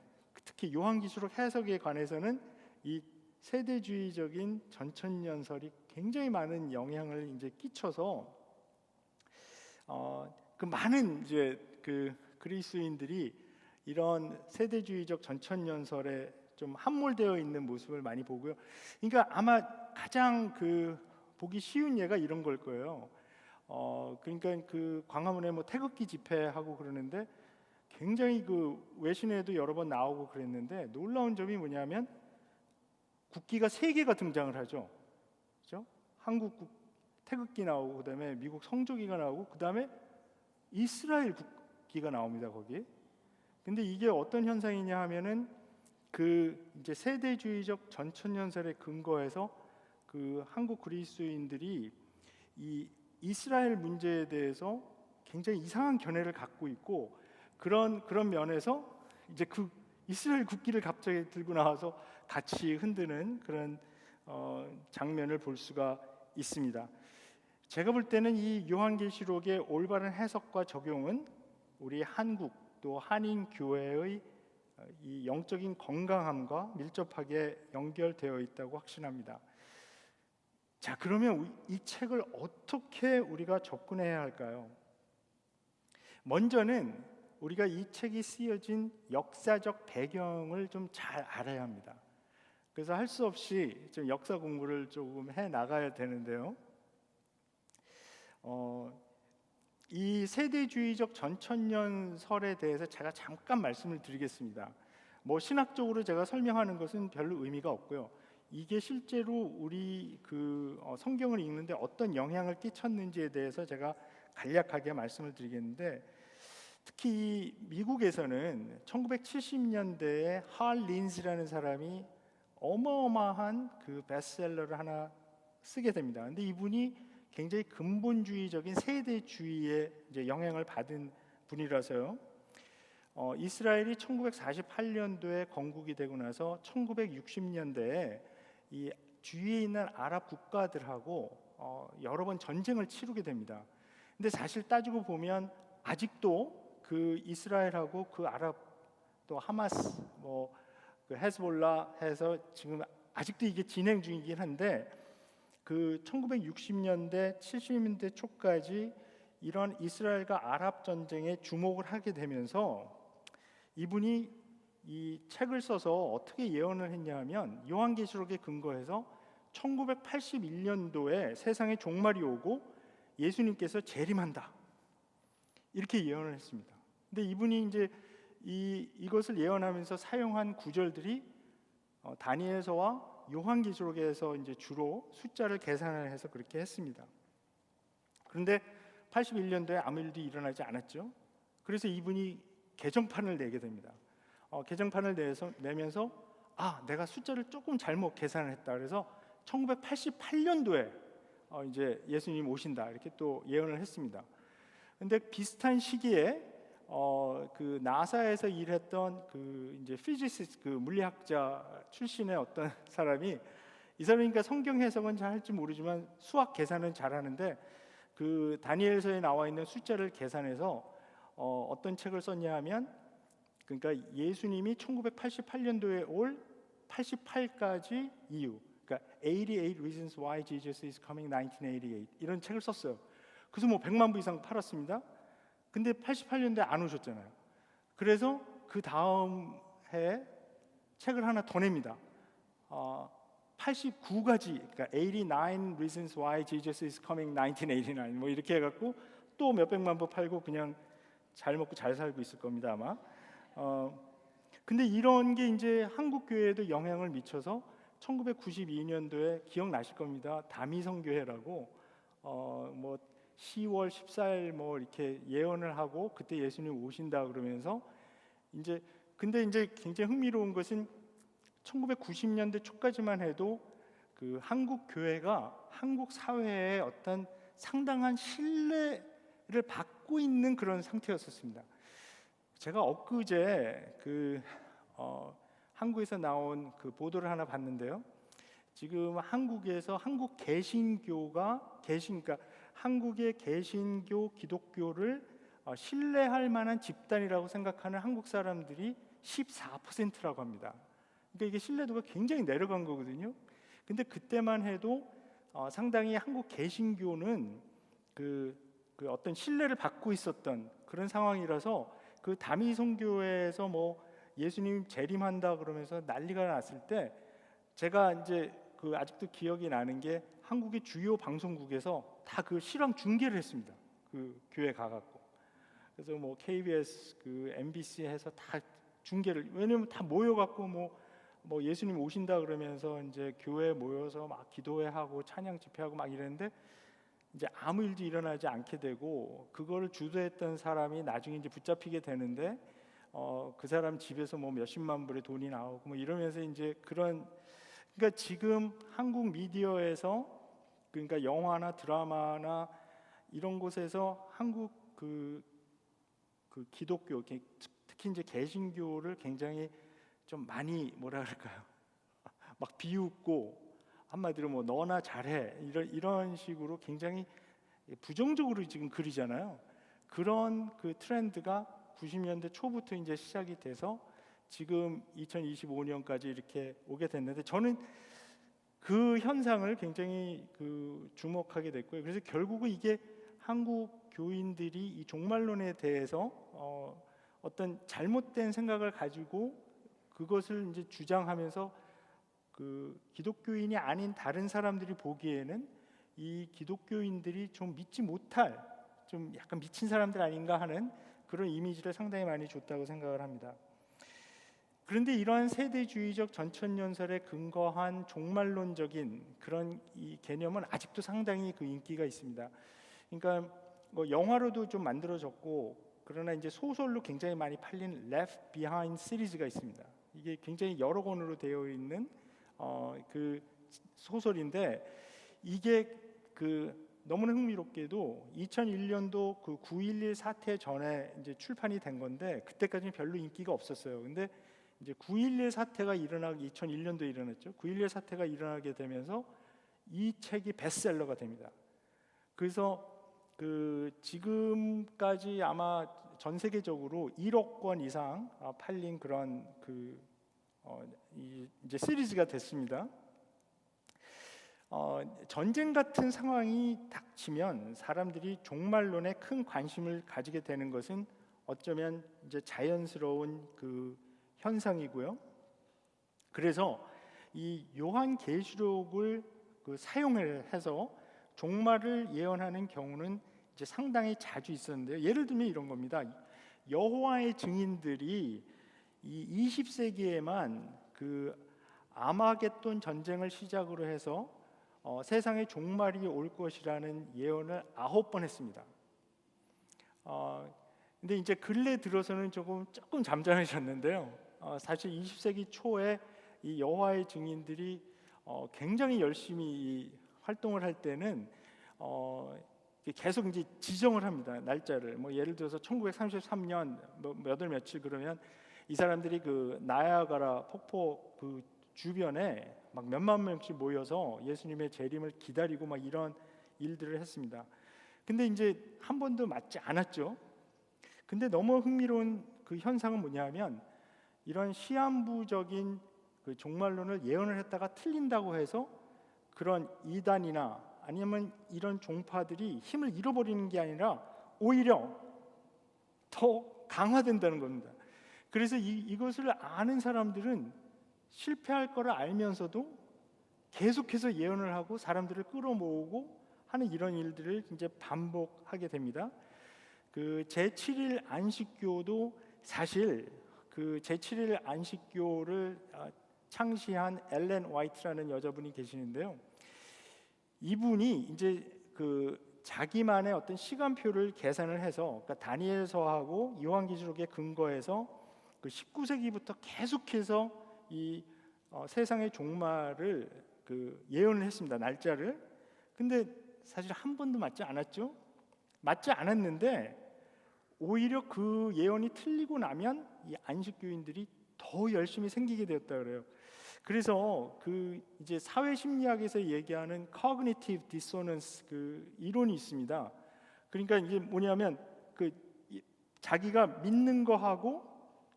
특히 요한계시록 해석에 관해서는 이 세대주의적인 전천년설이 굉장히 많은 영향을 이제 끼쳐서 그 많은 이제 그 그리스도인들이 이런 세대주의적 전천년설에 좀 함몰되어 있는 모습을 많이 보고요. 그러니까 아마 가장 그 보기 쉬운 예가 이런 걸 거예요. 그러니까 그 광화문에 뭐 태극기 집회하고 그러는데 굉장히 그 외신에도 여러 번 나오고 그랬는데 놀라운 점이 뭐냐면 국기가 3개가 등장을 하죠. 그렇죠? 한국 태극기 나오고 그다음에 미국 성조기가 나오고 그다음에 이스라엘 국기가 나옵니다, 거기. 근데 이게 어떤 현상이냐 하면은 그 이제 세대주의적 전천년설에 근거해서 그 한국 그리스도인들이 이 이스라엘 문제에 대해서 굉장히 이상한 견해를 갖고 있고 그런 면에서 이제 그 이스라엘 국기를 갑자기 들고 나와서 같이 흔드는 그런 장면을 볼 수가 있습니다. 제가 볼 때는 이 요한계시록의 올바른 해석과 적용은 우리 한국 또 한인 교회의 이 영적인 건강함과 밀접하게 연결되어 있다고 확신합니다. 자, 그러면 이 책을 어떻게 우리가 접근해야 할까요? 먼저는 우리가 이 책이 쓰여진 역사적 배경을 좀 잘 알아야 합니다. 그래서 할 수 없이 좀 역사 공부를 조금 해 나가야 되는데요. 이 세대주의적 전천년설에 대해서 제가 잠깐 말씀을 드리겠습니다. 뭐 신학적으로 제가 설명하는 것은 별로 의미가 없고요. 이게 실제로 우리 그 성경을 읽는데 어떤 영향을 끼쳤는지에 대해서 제가 간략하게 말씀을 드리겠는데, 특히 미국에서는 1970년대에 할 린즈라는 사람이 어마어마한 그 베스트셀러를 하나 쓰게 됩니다. 근데 이분이 굉장히 근본주의적인 세대주의에 이제 영향을 받은 분이라서요. 이스라엘이 1948년도에 건국이 되고 나서 1960년대에 이 주위에 있는 아랍 국가들하고 여러 번 전쟁을 치르게 됩니다. 근데 사실 따지고 보면 아직도 그 이스라엘하고 그 아랍 또 하마스 뭐 그 헤즈볼라 해서 지금 아직도 이게 진행 중이긴 한데 그 1960년대 70년대 초까지 이런 이스라엘과 아랍 전쟁에 주목을 하게 되면서 이분이 이 책을 써서 어떻게 예언을 했냐 하면 요한계시록에 근거해서 1981년도에 세상에 종말이 오고 예수님께서 재림한다, 이렇게 예언을 했습니다. 근데 이분이 이제 이것을 예언하면서 사용한 구절들이 다니엘서와 요한계시록에서 이제 주로 숫자를 계산을 해서 그렇게 했습니다. 그런데 81년도에 아무 일도 일어나지 않았죠. 그래서 이분이 개정판을 내게 됩니다. 개정판을 내면서 내가 숫자를 조금 잘못 계산을 했다. 그래서 1988년도에 이제 예수님 오신다, 이렇게 또 예언을 했습니다. 근데 비슷한 시기에 그 나사에서 일했던 그 이제 피지시스트, 그 물리학자 출신의 어떤 사람이, 이 사람이니까 성경 해석은 잘 할지 모르지만 수학 계산은 잘하는데 그 다니엘서에 나와 있는 숫자를 계산해서 어떤 책을 썼냐 하면, 그러니까 예수님이 1988년도에 올 88가지 이유, 그러니까 88 Reasons Why Jesus is Coming 1988, 이런 책을 썼어요. 그래서 뭐 100만 부 이상 팔았습니다. 근데 88년도에 안 오셨잖아요. 그래서 그 다음 해에 책을 하나 더 냅니다. 89가지, 그러니까 89 Reasons Why Jesus is Coming 1989, 뭐 이렇게 해갖고 또 몇백만 부 팔고 그냥 잘 먹고 잘 살고 있을 겁니다, 아마. 근데 이런 게 이제 한국 교회에도 영향을 미쳐서 1992년도에 기억나실 겁니다. 다미성교회라고 뭐 10월 14일 뭐 이렇게 예언을 하고 그때 예수님 오신다 그러면서 이제, 근데 이제 굉장히 흥미로운 것은 1990년대 초까지만 해도 그 한국 교회가 한국 사회에 어떤 상당한 신뢰를 받고 있는 그런 상태였었습니다. 제가 엊그제 한국에서 나온 그 보도를 하나 봤는데요. 지금 한국에서 한국 개신교가 그러니까 한국의 개신교 기독교를 신뢰할 만한 집단이라고 생각하는 한국 사람들이 14%라고 합니다. 그러니까 이게 신뢰도가 굉장히 내려간 거거든요. 근데 그때만 해도 상당히 한국 개신교는 그 어떤 신뢰를 받고 있었던 그런 상황이라서 그 다미성교회에서 뭐 예수님 재림한다 그러면서 난리가 났을 때 제가 이제 그 아직도 기억이 나는 게 한국의 주요 방송국에서 다 그 실황 중계를 했습니다. 그 교회 가갖고. 그래서 뭐 KBS, 그 MBC 해서 다 중계를, 왜냐면 다 모여갖고 뭐 예수님 오신다 그러면서 이제 교회에 모여서 막 기도회 하고 찬양 집회하고 막 이랬는데 이제 아무 일도 일어나지 않게 되고, 그거를 주도했던 사람이 나중에 이제 붙잡히게 되는데 그 사람 집에서 뭐 몇십만 불의 돈이 나오고 뭐 이러면서 이제 그러니까 지금 한국 미디어에서, 그러니까 영화나 드라마나 이런 곳에서 한국 그 기독교, 특히 이제 개신교를 굉장히 좀 많이 뭐라 그럴까요? 막 비웃고 한마디로 뭐 너나 잘해 이런 식으로 굉장히 부정적으로 지금 그리잖아요. 그런 그 트렌드가 90년대 초부터 이제 시작이 돼서 지금 2025년까지 이렇게 오게 됐는데, 저는 그 현상을 굉장히 주목하게 됐고요. 그래서 결국은 이게 한국 교인들이 이 종말론에 대해서 어떤 잘못된 생각을 가지고 그것을 이제 주장하면서 그 기독교인이 아닌 다른 사람들이 보기에는 이 기독교인들이 좀 믿지 못할, 좀 약간 미친 사람들 아닌가 하는 그런 이미지를 상당히 많이 줬다고 생각을 합니다. 그런데 이러한 세대주의적 전천년설에 근거한 종말론적인 그런 이 개념은 아직도 상당히 그 인기가 있습니다. 그러니까 뭐 영화로도 좀 만들어졌고, 그러나 이제 소설로 굉장히 많이 팔린 Left Behind 시리즈가 있습니다. 이게 굉장히 여러 권으로 되어 있는 그 소설인데, 이게 너무나 흥미롭게도 2001년도 그 9.11 사태 전에 이제 출판이 된 건데, 그때까지는 별로 인기가 없었어요. 근데 이제 9.11 사태가 2001년도에 일어났죠. 9.11 사태가 일어나게 되면서 이 책이 베스트셀러가 됩니다. 그래서 지금까지 아마 전 세계적으로 1억 권 이상 팔린 그런 이제 시리즈가 됐습니다. 전쟁 같은 상황이 닥치면 사람들이 종말론에 큰 관심을 가지게 되는 것은 어쩌면 이제 자연스러운 그 현상이고요. 그래서 이 요한계시록을 사용해서 종말을 예언하는 경우는 이제 상당히 자주 있었는데요. 예를 들면 이런 겁니다. 여호와의 증인들이 이 20세기에만 그 아마겟돈 전쟁을 시작으로 해서 세상에 종말이 올 것이라는 예언을 9번 했습니다. 근데 이제 근래 들어서는 조금 잠잠해졌는데요. 사실 20세기 초에 이 여호와의 증인들이 굉장히 열심히 이 활동을 할 때는 계속 이제 지정을 합니다. 날짜를. 뭐 예를 들어서 1933년 몇월 며칠 그러면 이 사람들이 그 나야가라 폭포 그 주변에 막 몇만 명씩 모여서 예수님의 재림을 기다리고 막 이런 일들을 했습니다. 근데 이제 한 번도 맞지 않았죠. 근데 너무 흥미로운 그 현상은 뭐냐면 이런 시한부적인 그 종말론을 예언을 했다가 틀린다고 해서 그런 이단이나 아니면 이런 종파들이 힘을 잃어버리는 게 아니라 오히려 더 강화된다는 겁니다. 그래서 이것을 아는 사람들은 실패할 거를 알면서도 계속해서 예언을 하고 사람들을 끌어모으고 하는 이런 일들을 이제 반복하게 됩니다. 그 제7일 안식교도 사실 그 제7일 안식교를 창시한 엘렌 화이트라는 여자분이 계시는데요. 이분이 이제 그 자기만의 어떤 시간표를 계산을 해서 그러니까 다니엘서하고 요한계시록에 근거해서 그 19세기부터 계속해서 이 세상의 종말을 그 예언을 했습니다. 날짜를. 근데 사실 한 번도 맞지 않았죠. 맞지 않았는데 오히려 그 예언이 틀리고 나면 이 안식교인들이 더 열심히 생기게 되었다 그래요. 그래서 그 이제 사회 심리학에서 얘기하는 cognitive dissonance 그 이론이 있습니다. 그러니까 이게 뭐냐면 그 자기가 믿는 거하고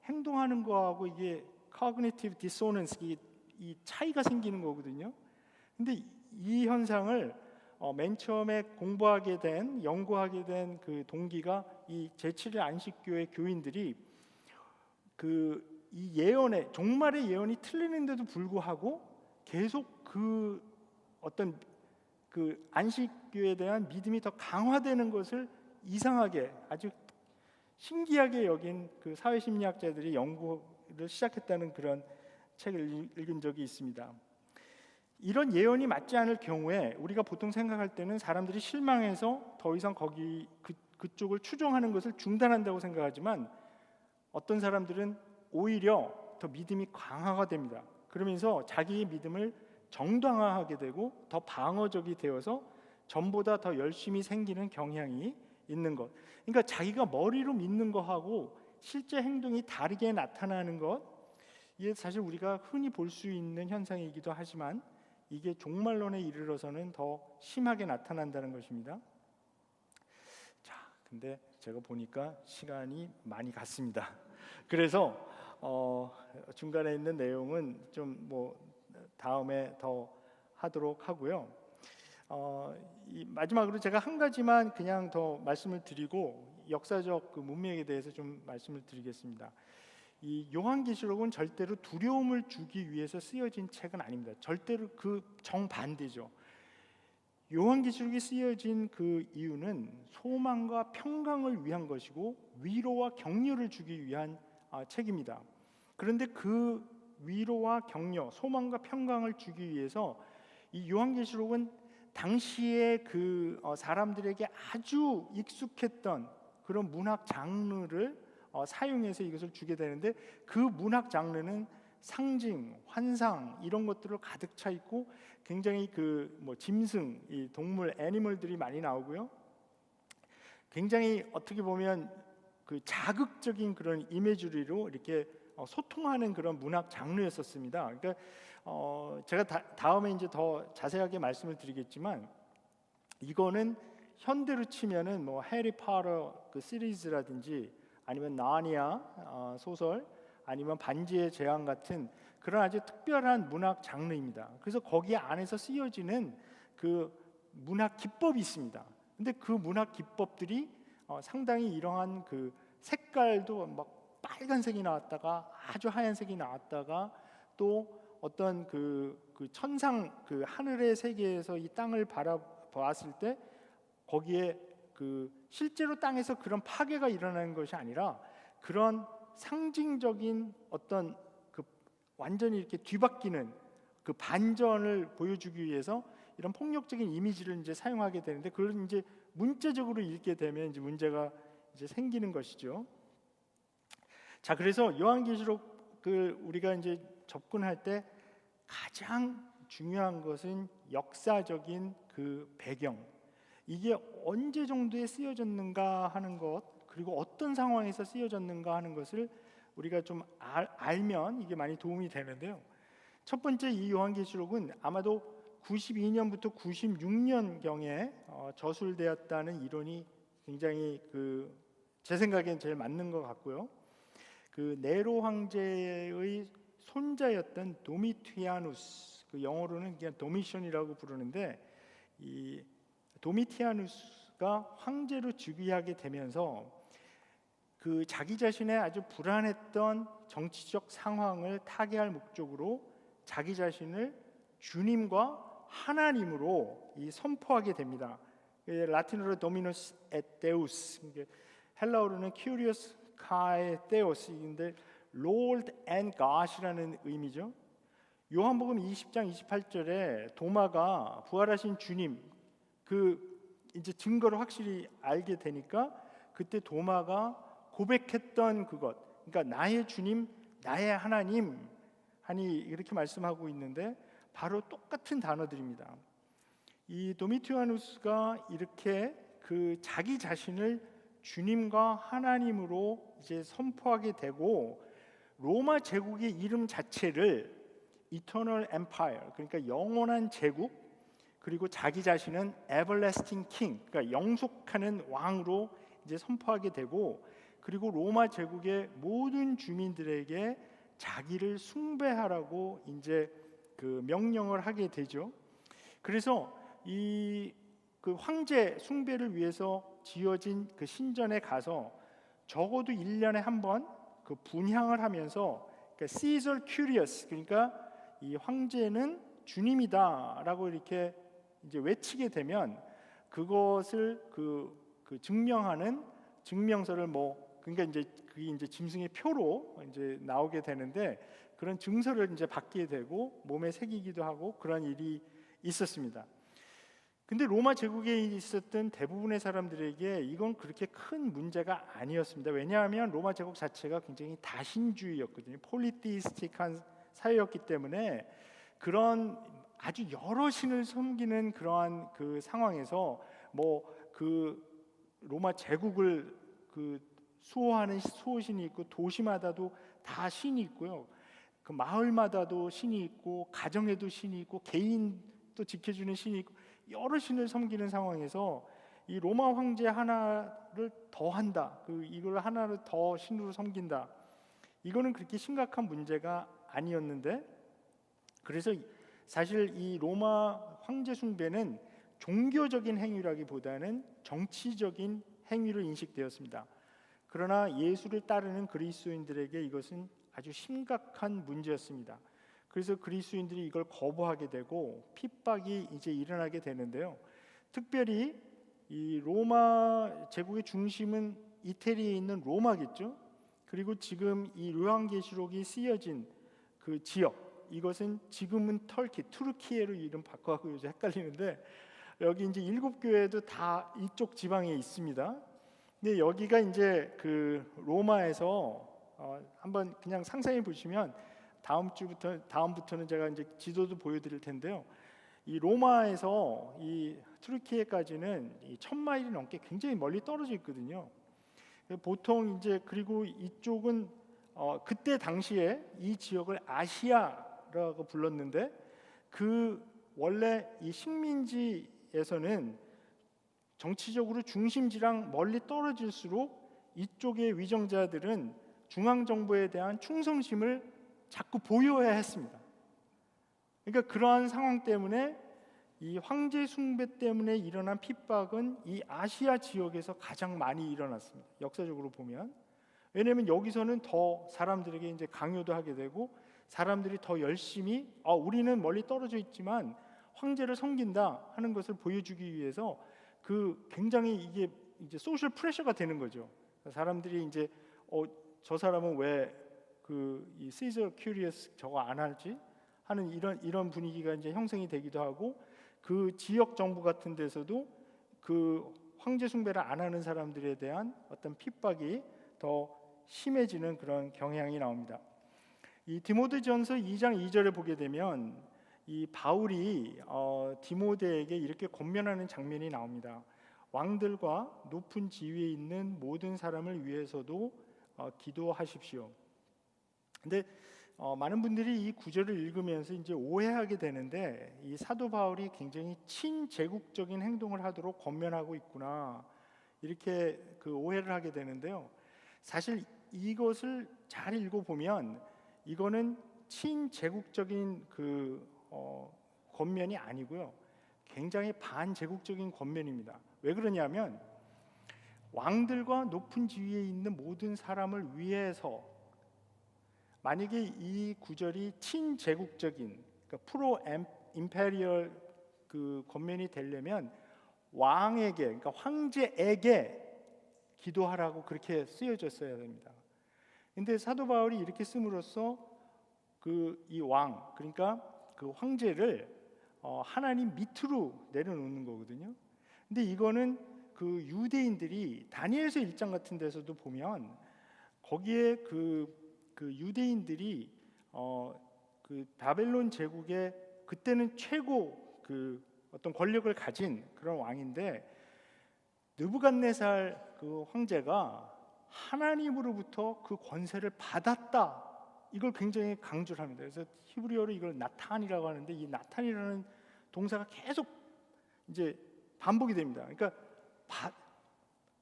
행동하는 거하고 이게 cognitive dissonance 이 차이가 생기는 거거든요. 근데 이 현상을 맨 처음에 연구하게 된 그 동기가 이 제7일 안식교의 교인들이 이 예언의 종말의 예언이 틀리는데도 불구하고 계속 그 어떤 그 안식교에 대한 믿음이 더 강화되는 것을 이상하게 아주 신기하게 여긴 그 사회심리학자들이 연구를 시작했다는 그런 책을 읽은 적이 있습니다. 이런 예언이 맞지 않을 경우에 우리가 보통 생각할 때는 사람들이 실망해서 더 이상 그쪽을 추종하는 것을 중단한다고 생각하지만 어떤 사람들은 오히려 더 믿음이 강화가 됩니다. 그러면서 자기의 믿음을 정당화하게 되고 더 방어적이 되어서 전보다 더 열심히 생기는 경향이 있는 것. 그러니까 자기가 머리로 믿는 거하고 실제 행동이 다르게 나타나는 것, 이게 사실 우리가 흔히 볼 수 있는 현상이기도 하지만 이게 종말론에 이르러서는 더 심하게 나타난다는 것입니다. 자, 근데 제가 보니까 시간이 많이 갔습니다. 그래서 중간에 있는 내용은 좀 뭐 다음에 더 하도록 하고요. 마지막으로 제가 한 가지만 그냥 더 말씀을 드리고 역사적 그 문맥에 대해서 좀 말씀을 드리겠습니다. 이 요한계시록은 절대로 두려움을 주기 위해서 쓰여진 책은 아닙니다. 절대로 그 정반대죠. 요한계시록이 쓰여진 그 이유는 소망과 평강을 위한 것이고 위로와 격려를 주기 위한 책입니다. 그런데 그 위로와 격려, 소망과 평강을 주기 위해서 이 요한계시록은 당시에 그 사람들에게 아주 익숙했던 그런 문학 장르를 사용해서 이것을 주게 되는데 그 문학 장르는 상징, 환상 이런 것들로 가득 차 있고 굉장히 그 뭐 짐승, 이 동물, 애니멀들이 많이 나오고요. 굉장히 어떻게 보면 그 자극적인 그런 이미지로 이렇게 소통하는 그런 문학 장르였었습니다. 그러니까 제가 다음에 이제 더 자세하게 말씀을 드리겠지만 이거는 현대로 치면은 뭐 해리포터 그 시리즈라든지 아니면 나니아 소설 아니면 반지의 제왕 같은 그런 아주 특별한 문학 장르입니다. 그래서 거기 안에서 쓰여지는 그 문학 기법이 있습니다. 근데 그 문학 기법들이 상당히 이러한 그 색깔도 막 빨간색이 나왔다가 아주 하얀색이 나왔다가 또 어떤 그 천상 그 하늘의 세계에서 이 땅을 바라보았을 때 거기에 그 실제로 땅에서 그런 파괴가 일어나는 것이 아니라 그런 상징적인 어떤 그 완전히 이렇게 뒤바뀌는 그 반전을 보여주기 위해서 이런 폭력적인 이미지를 이제 사용하게 되는데 그걸 이제 문자적으로 읽게 되면 이제 문제가 이제 생기는 것이죠. 자, 그래서 요한계시록을 우리가 이제 접근할 때 가장 중요한 것은 역사적인 그 배경, 이게 언제 정도에 쓰여졌는가 하는 것, 그리고 어떤 상황에서 쓰여졌는가 하는 것을 우리가 좀 알면 이게 많이 도움이 되는데요. 첫 번째, 이 요한계시록은 아마도 92년부터 96년경에 저술되었다는 이론이 굉장히 제 생각엔 제일 맞는 것 같고요. 그 네로 황제의 손자였던 도미티아누스, 그 영어로는 그냥 도미션이라고 부르는데, 이 도미티아누스가 황제로 즉위하게 되면서 그 자기 자신의 아주 불안했던 정치적 상황을 타개할 목적으로 자기 자신을 주님과 하나님으로 선포하게 됩니다. 라틴어로 도미노스 et 데우스, 헬라어로는 큐리오스 카에 데우스인데 Lord and God이라는 의미죠. 요한복음 20장 28절에 도마가 부활하신 주님 이제 증거를 확실히 알게 되니까 그때 도마가 고백했던 그것, 그러니까 나의 주님, 나의 하나님 하니 이렇게 말씀하고 있는데 바로 똑같은 단어들입니다. 이 도미티아누스가 이렇게 자기 자신을 주님과 하나님으로 이제 선포하게 되고 로마 제국의 이름 자체를 Eternal Empire, 그러니까 영원한 제국, 그리고 자기 자신은 Everlasting King, 그러니까 영속하는 왕으로 이제 선포하게 되고, 그리고 로마 제국의 모든 주민들에게 자기를 숭배하라고 이제 명령을 하게 되죠. 그래서 이 황제 숭배를 위해서 지어진 신전에 가서 적어도 1년에 한 번 분향을 하면서 Caesar Curious, 그러니까 이 황제는 주님이다라고 이렇게 이제 외치게 되면 그것을 증명하는 증명서를 그러니까 이제 그게 이제 짐승의 표로 이제 나오게 되는데 그런 증서를 이제 받게 되고 몸에 새기기도 하고 그런 일이 있었습니다. 근데 로마 제국에 있었던 대부분의 사람들에게 이건 그렇게 큰 문제가 아니었습니다. 왜냐하면 로마 제국 자체가 굉장히 다신주의였거든요. 폴리티스틱한 사회였기 때문에 그런 아주 여러 신을 섬기는 그러한 상황에서 로마 제국을 수호하는 수호신이 있고 도시마다도 다 신이 있고요. 마을마다도 신이 있고 가정에도 신이 있고 개인도 지켜주는 신이 있고 여러 신을 섬기는 상황에서 이 로마 황제 하나를 더 한다, 이걸 하나를 더 신으로 섬긴다, 이거는 그렇게 심각한 문제가 아니었는데, 그래서 사실 이 로마 황제 숭배는 종교적인 행위라기보다는 정치적인 행위로 인식되었습니다. 그러나 예수를 따르는 그리스도인들에게 이것은 아주 심각한 문제였습니다. 그래서 그리스도인들이 이걸 거부하게 되고 핍박이 이제 일어나게 되는데요. 특별히 이 로마 제국의 중심은 이태리에 있는 로마겠죠. 그리고 지금 이 요한계시록이 쓰여진 그 지역, 이것은 지금은 투르키예로 이름 바꿔갖고 요즘 헷갈리는데 여기 이제 7교회도 다 이쪽 지방에 있습니다. 근데 여기가 이제 로마에서 한번 그냥 상상해 보시면 다음부터는 제가 이제 지도도 보여드릴 텐데요. 이 로마에서 이 투르키예까지는 1000마일이 넘게 굉장히 멀리 떨어져 있거든요. 보통 이제 그리고 이쪽은 그때 당시에 이 지역을 아시아라고 불렀는데 원래 이 식민지에서는 정치적으로 중심지랑 멀리 떨어질수록 이쪽의 위정자들은 중앙 정부에 대한 충성심을 자꾸 보여야 했습니다. 그러니까 그러한 상황 때문에 이 황제 숭배 때문에 일어난 핍박은 이 아시아 지역에서 가장 많이 일어났습니다. 역사적으로 보면. 왜냐하면 여기서는 더 사람들에게 이제 강요도 하게 되고 사람들이 더 열심히 우리는 멀리 떨어져 있지만 황제를 섬긴다 하는 것을 보여주기 위해서 그 굉장히 이게 이제 소셜 프레셔가 되는 거죠. 사람들이 이제 저 사람은 왜 이 시저 큐리어스 저거 안 하지 하는 이런 분위기가 이제 형성이 되기도 하고 그 지역 정부 같은 데서도 그 황제 숭배를 안 하는 사람들에 대한 어떤 핍박이 더 심해지는 그런 경향이 나옵니다. 이 디모데전서 2장 2절에 보게 되면 이 바울이 디모데에게 이렇게 권면하는 장면이 나옵니다. 왕들과 높은 지위에 있는 모든 사람을 위해서도 기도하십시오. 근데 많은 분들이 이 구절을 읽으면서 이제 오해하게 되는데 이 사도 바울이 굉장히 친제국적인 행동을 하도록 권면하고 있구나 이렇게 그 오해를 하게 되는데요. 사실 이것을 잘 읽어보면 이거는 친제국적인 그 권면이 아니고요. 굉장히 반제국적인 권면입니다. 왜 그러냐면 왕들과 높은 지위에 있는 모든 사람을 위해서 만약에 이 구절이 친제국적인 그러니까 프로 임페리얼 그 권면이 되려면 왕에게 그러니까 황제에게 기도하라고 그렇게 쓰여졌어야 됩니다. 근데 사도 바울이 이렇게 씀으로써 그 이 왕 그러니까 그 황제를 하나님 밑으로 내려놓는 거거든요. 근데 이거는 그 유대인들이 다니엘서 1장 같은 데서도 보면 거기에 그 유대인들이 그 바벨론 제국의 그때는 최고 그 어떤 권력을 가진 그런 왕인데 느부갓네살 그 황제가 하나님으로부터 그 권세를 받았다. 이걸 굉장히 강조를 합니다. 그래서 히브리어로 이걸 나탄이라고 하는데 이 나탄이라는 동사가 계속 이제 반복이 됩니다. 그러니까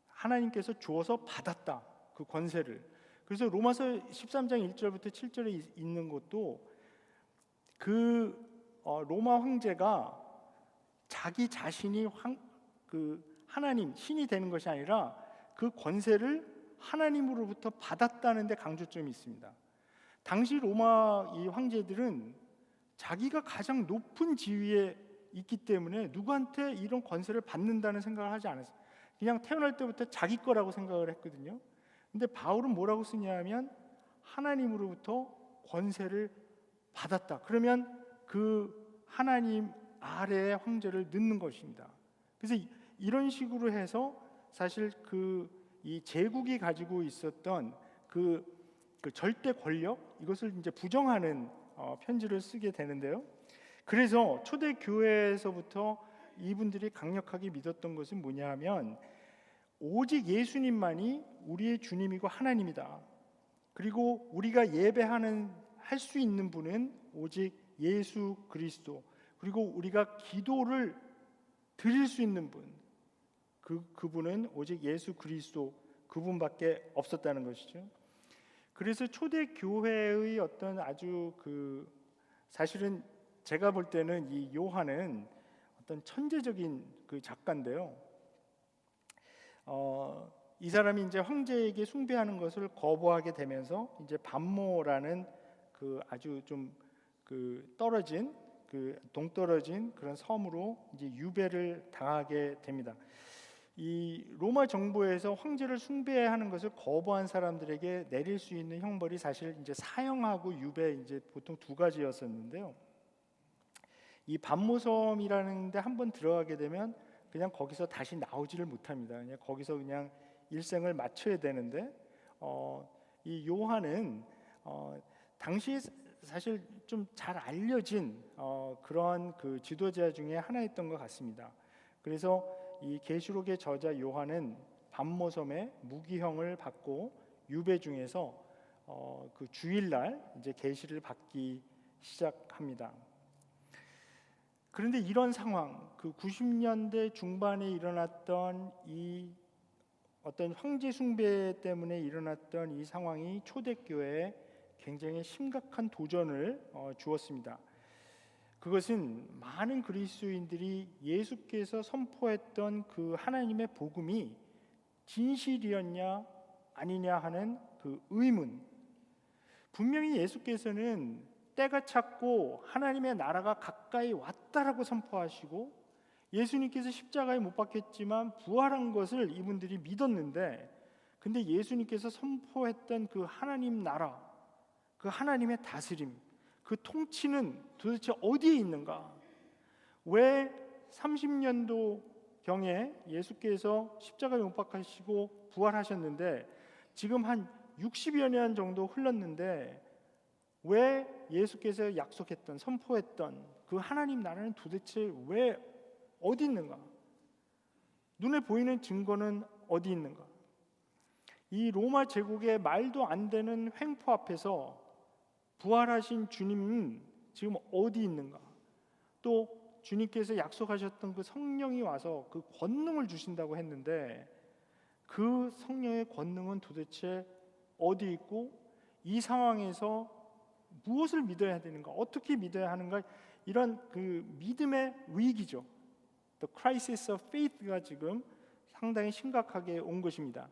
하나님께서 주어서 받았다. 그 권세를. 그래서 로마서 13장 1절부터 7절에 있는 것도 그 로마 황제가 자기 자신이 그 하나님 신이 되는 것이 아니라 그 권세를 하나님으로부터 받았다는 데 강조점이 있습니다. 당시 로마 이 황제들은 자기가 가장 높은 지위에 있기 때문에 누구한테 이런 권세를 받는다는 생각을 하지 않았어요. 그냥 태어날 때부터 자기 거라고 생각을 했거든요. 근데 바울은 뭐라고 쓰냐면 하나님으로부터 권세를 받았다. 그러면 그 하나님 아래의 황제를 넣는 것입니다. 그래서 이런 식으로 해서 사실 이 제국이 가지고 있었던 그 절대 권력 이것을 이제 부정하는 편지를 쓰게 되는데요. 그래서 초대 교회에서부터 이분들이 강력하게 믿었던 것은 뭐냐하면 오직 예수님만이 우리의 주님이고 하나님이다. 그리고 우리가 예배하는 할 수 있는 분은 오직 예수 그리스도. 그리고 우리가 기도를 드릴 수 있는 분, 그분은 오직 예수 그리스도 그분밖에 없었다는 것이죠. 그래서 초대 교회의 어떤 아주 사실은 제가 볼 때는 이 요한은 어떤 천재적인 그 작가인데요. 이 사람이 이제 황제에게 숭배하는 것을 거부하게 되면서 이제 반모라는 그 아주 좀 떨어진 동떨어진 그런 섬으로 이제 유배를 당하게 됩니다. 이 로마 정부에서 황제를 숭배하는 것을 거부한 사람들에게 내릴 수 있는 형벌이 사실 이제 사형하고 유배 이제 보통 두 가지였었는데요. 이 반모섬이라는 데 한번 들어가게 되면 그냥 거기서 다시 나오지를 못합니다. 그냥 거기서 그냥 일생을 마쳐야 되는데 이 요한은 당시 사실 좀 잘 알려진 그런 그 지도자 중에 하나였던 것 같습니다. 그래서 이 계시록의 저자 요한은 반모섬에 무기형을 받고 유배 중에서 그 주일날 이제 계시를 받기 시작합니다. 그런데 이런 상황, 그 90년대 중반에 일어났던 이 어떤 황제 숭배 때문에 일어났던 이 상황이 초대교회에 굉장히 심각한 도전을 주었습니다. 그것은 많은 그리스도인들이 예수께서 선포했던 그 하나님의 복음이 진실이었냐 아니냐 하는 그 의문. 분명히 예수께서는 때가 찼고 하나님의 나라가 가까이 왔다라고 선포하시고 예수님께서 십자가에 못 박혔지만 부활한 것을 이분들이 믿었는데, 근데 예수님께서 선포했던 그 하나님 나라, 그 하나님의 다스림, 그 통치는 도대체 어디에 있는가? 왜 30년도 경에 예수께서 십자가에 못 박히시고 부활하셨는데 지금 한 60여 년 정도 흘렀는데 왜 예수께서 약속했던, 선포했던 그 하나님 나라는 도대체 왜 어디 있는가? 눈에 보이는 증거는 어디 있는가? 이 로마 제국의 말도 안 되는 횡포 앞에서 부활하신 주님은 지금 어디 있는가? 또 주님께서 약속하셨던 그 성령이 와서 그 권능을 주신다고 했는데 그 성령의 권능은 도대체 어디 있고 이 상황에서 무엇을 믿어야 되는가? 어떻게 믿어야 하는가? 이런 그 믿음의 위기죠. The crisis of faith가 지금 상당히 심각하게 온 것입니다.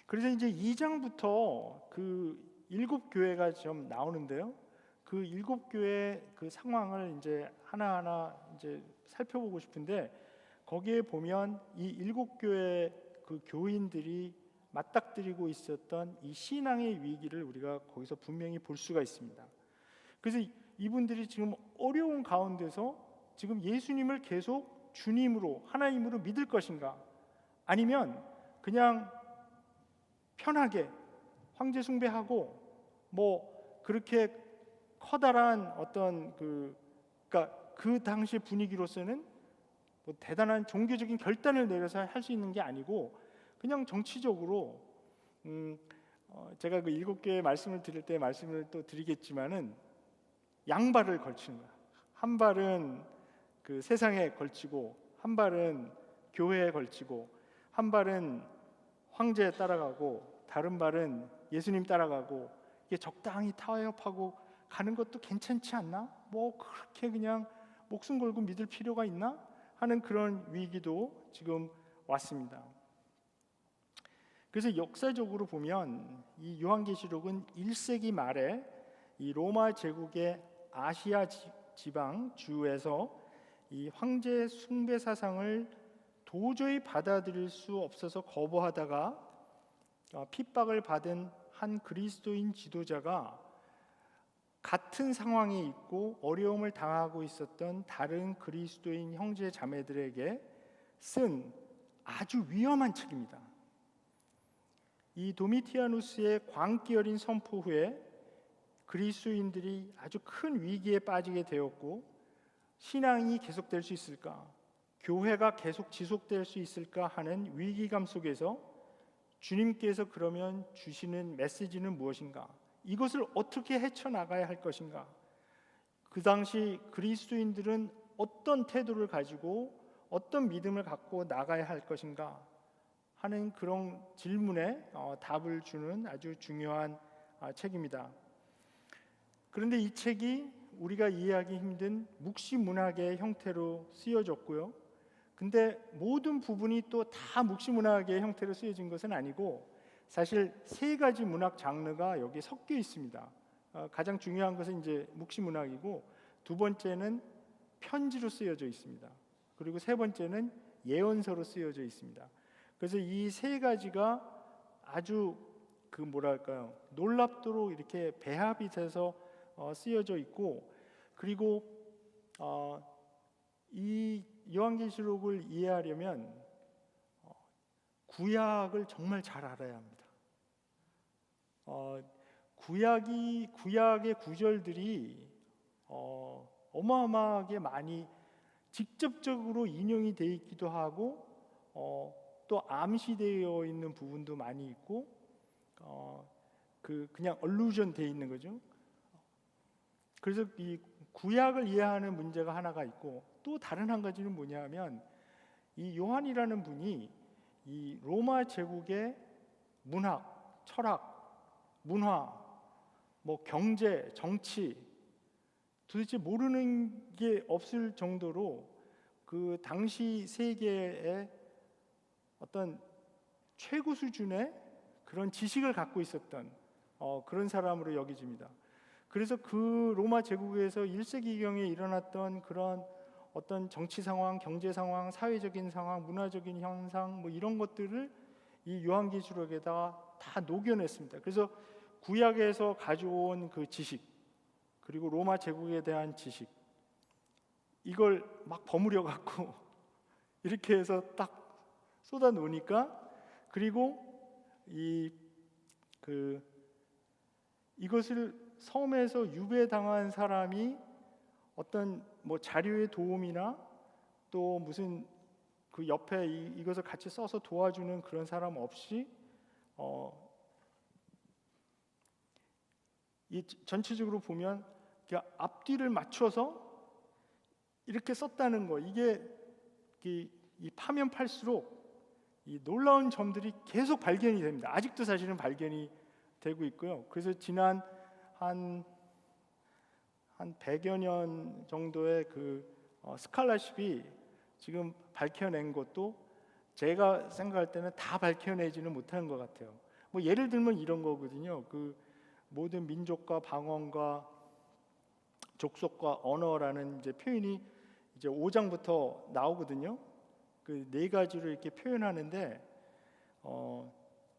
그래서 이제 2장부터 그 7교회가 좀 나오는데요. 그 7교회 그 상황을 이제 하나하나 이제 살펴보고 싶은데 거기에 보면 이 7교회 그 교인들이 맞닥뜨리고 있었던 이 신앙의 위기를 우리가 거기서 분명히 볼 수가 있습니다. 그래서 이분들이 지금 어려운 가운데서 지금 예수님을 계속 주님으로, 하나님으로 믿을 것인가? 아니면 그냥 편하게 황제 숭배하고 뭐 그렇게 커다란 어떤 그러니까 그 당시 분위기로서는 뭐 대단한 종교적인 결단을 내려서 할 수 있는 게 아니고 그냥 정치적으로 제가 그 7개의 말씀을 드릴 때 말씀을 또 드리겠지만은 양발을 걸치는 거야. 한 발은 그 세상에 걸치고 한 발은 교회에 걸치고 한 발은 황제에 따라가고 다른 발은 예수님 따라가고 이게 적당히 타협하고 가는 것도 괜찮지 않나? 뭐 그렇게 그냥 목숨 걸고 믿을 필요가 있나? 하는 그런 위기도 지금 왔습니다. 그래서 역사적으로 보면 이 요한계시록은 1세기 말에 이 로마 제국의 아시아 지방 주에서 이 황제 숭배 사상을 도저히 받아들일 수 없어서 거부하다가 핍박을 받은 한 그리스도인 지도자가 같은 상황에 있고 어려움을 당하고 있었던 다른 그리스도인 형제 자매들에게 쓴 아주 위험한 책입니다. 이 도미티아누스의 광기 어린 선포 후에 그리스도인들이 아주 큰 위기에 빠지게 되었고 신앙이 계속될 수 있을까? 교회가 계속 지속될 수 있을까 하는 위기감 속에서 주님께서 그러면 주시는 메시지는 무엇인가? 이것을 어떻게 헤쳐나가야 할 것인가? 그 당시 그리스도인들은 어떤 태도를 가지고 어떤 믿음을 갖고 나가야 할 것인가? 하는 그런 질문에 답을 주는 아주 중요한 책입니다. 그런데 이 책이 우리가 이해하기 힘든 묵시문학의 형태로 쓰여졌고요. 근데 모든 부분이 또 다 묵시문학의 형태로 쓰여진 것은 아니고 사실 3가지 문학 장르가 여기 섞여 있습니다. 가장 중요한 것은 이제 묵시문학이고 두 번째는 편지로 쓰여져 있습니다. 그리고 세 번째는 예언서로 쓰여져 있습니다. 그래서 이 3가지가 아주 그 뭐랄까요, 놀랍도록 이렇게 배합이 돼서 쓰여져 있고, 그리고 이 요한계시록을 이해하려면 구약을 정말 잘 알아야 합니다. 구약의 구절들이 어마어마하게 많이 직접적으로 인용이 되어 있기도 하고 또 암시되어 있는 부분도 많이 있고 그냥 얼루전 되어 있는 거죠. 그래서 이 구약을 이해하는 문제가 하나가 있고 또 다른 한 가지는 뭐냐면 이 요한이라는 분이 이 로마 제국의 문학, 철학, 문화, 뭐 경제, 정치 도대체 모르는 게 없을 정도로 그 당시 세계의 어떤 최고 수준의 그런 지식을 갖고 있었던 그런 사람으로 여겨집니다. 그래서 그 로마 제국에서 1세기경에 일어났던 그런 어떤 정치 상황, 경제 상황, 사회적인 상황, 문화적인 현상 뭐 이런 것들을 이 요한계시록에다가 다 녹여냈습니다. 그래서 구약에서 가져온 그 지식 그리고 로마 제국에 대한 지식 이걸 막 버무려 갖고 이렇게 해서 딱 쏟아 놓으니까 그리고 이것을 섬에서 유배당한 사람이 어떤 뭐 자료의 도움이나 또 무슨 그 옆에 이것을 같이 써서 도와주는 그런 사람 없이 이 전체적으로 보면 앞뒤를 맞춰서 이렇게 썼다는 거 이게 이 파면 팔수록 이 놀라운 점들이 계속 발견이 됩니다. 아직도 사실은 발견이 되고 있고요. 그래서 지난 한 100여 년 정도의 그 스칼라십이 지금 밝혀낸 것도 제가 생각할 때는 다 밝혀내지는 못하는 것 같아요. 뭐 예를 들면 이런 거거든요. 그 모든 민족과 방언과 족속과 언어라는 이제 표현이 이제 5장부터 나오거든요. 그 네 가지로 이렇게 표현하는데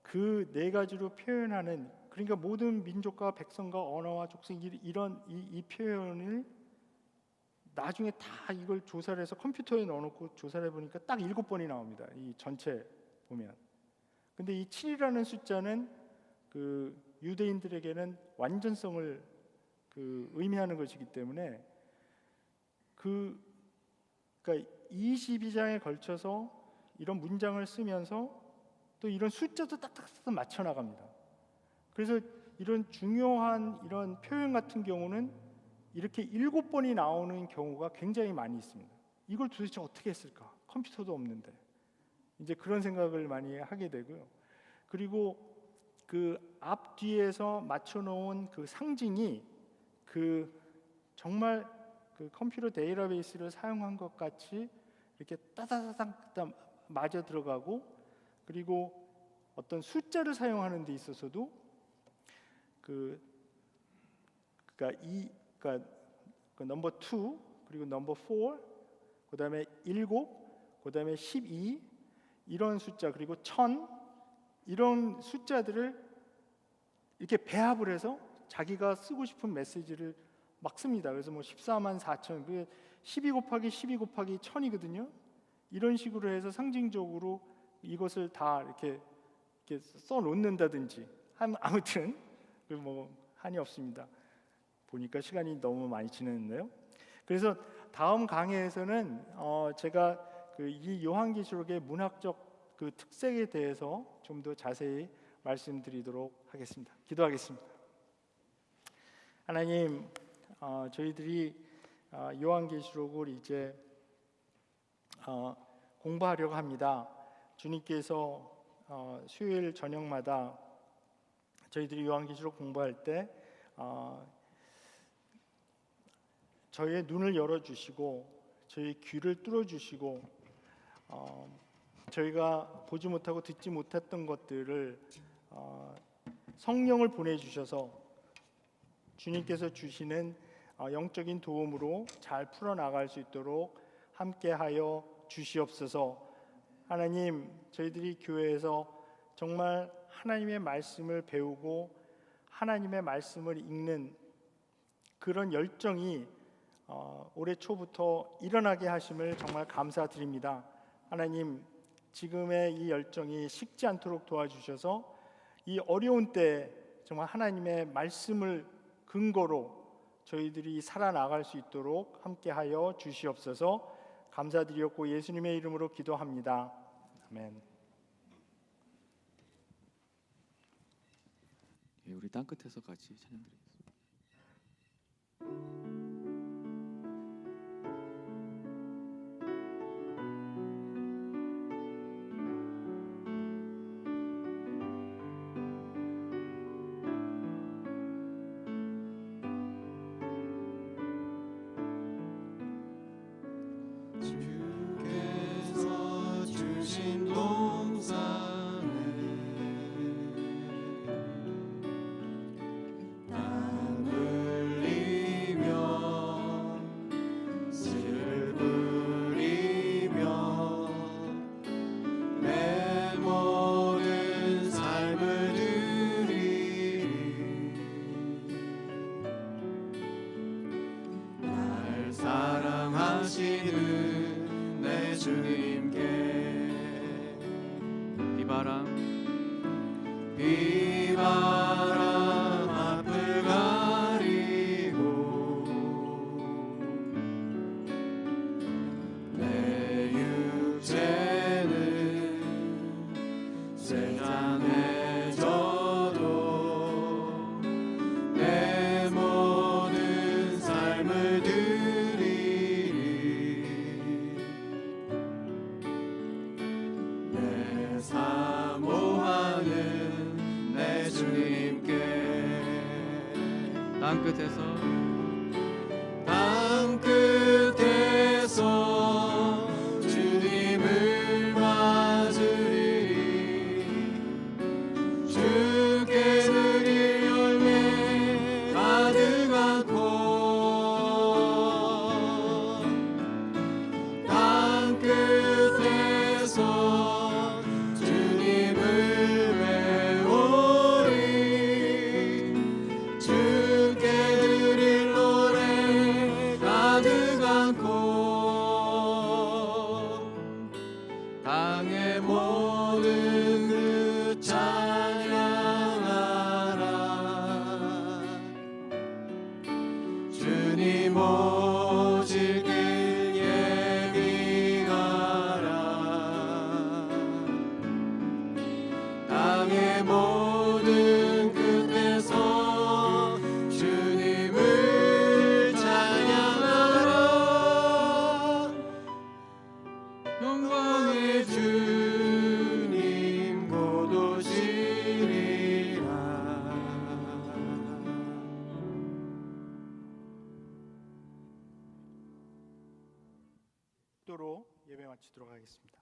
그 네 가지로 표현하는 그러니까 모든 민족과 백성과 언어와 족속 이런 이 표현을 나중에 다 이걸 조사를 해서 컴퓨터에 넣어놓고 조사를 해보니까 딱 7번이 나옵니다. 이 전체 보면. 근데 이 7이라는 숫자는 그 유대인들에게는 완전성을 그 의미하는 것이기 때문에 그러니까 22장에 걸쳐서 이런 문장을 쓰면서 또 이런 숫자도 딱딱딱 맞춰 나갑니다. 그래서 이런 중요한 이런 표현 같은 경우는 이렇게 7번이 나오는 경우가 굉장히 많이 있습니다. 이걸 도대체 어떻게 했을까? 컴퓨터도 없는데. 이제 그런 생각을 많이 하게 되고요. 그리고 그 앞뒤에서 맞춰 놓은 그 상징이 그 정말 그 컴퓨터 데이터베이스를 사용한 것 같이 이렇게 따다다닥 맞아 들어가고 그리고 어떤 숫자를 사용하는 데 있어서도 그러니까 넘버 2 그리고 넘버 4 그다음에 7 그다음에 12 이런 숫자 그리고 1000 이런 숫자들을 이렇게 배합을 해서 자기가 쓰고 싶은 메시지를 막 씁니다. 그래서 뭐 14만 4천 그게 12 곱하기 12 곱하기 1000이거든요. 이런 식으로 해서 상징적으로 이것을 다 이렇게 써 놓는다든지 아무튼 뭐 한이 없습니다. 보니까 시간이 너무 많이 지났네요. 그래서 다음 강의에서는 제가 이 요한계시록의 문학적 그 특색에 대해서 좀 더 자세히 말씀드리도록 하겠습니다. 기도하겠습니다. 하나님, 저희들이 요한계시록을 이제 공부하려고 합니다. 주님께서 수요일 저녁마다 저희들이 요한계시록 공부할 때 저희의 눈을 열어주시고 저희 귀를 뚫어주시고 저희가 보지 못하고 듣지 못했던 것들을 성령을 보내주셔서 주님께서 주시는 영적인 도움으로 잘 풀어나갈 수 있도록 함께하여 주시옵소서. 하나님, 저희들이 교회에서 정말 하나님의 말씀을 배우고 하나님의 말씀을 읽는 그런 열정이 올해 초부터 일어나게 하심을 정말 감사드립니다. 하나님, 지금의 이 열정이 식지 않도록 도와주셔서 이 어려운 때 정말 하나님의 말씀을 근거로 저희들이 살아나갈 수 있도록 함께하여 주시옵소서. 감사드렸고 예수님의 이름으로 기도합니다. 아멘. 예, 우리 땅 끝에서 같이 찬양드리겠습니다. 하시는 내 주님께 비바람 앞을 가리고 내 육체는 세상해져도 내 모든 삶을 드리리 내 사모하는 내 주님께 땅 끝에서 주님을 맞으리 주께 드릴 열매 가득한 땅 끝에서 주님을 배우리 주께 드릴 노래 가득한 땅의 모든 그 찬양하라 주님 오실 길 예비하라 땅의 모든 끝에서 주님을 찬양하라 영광의 주님 곧 오시리라. 기도로 예배 마치도록 하겠습니다.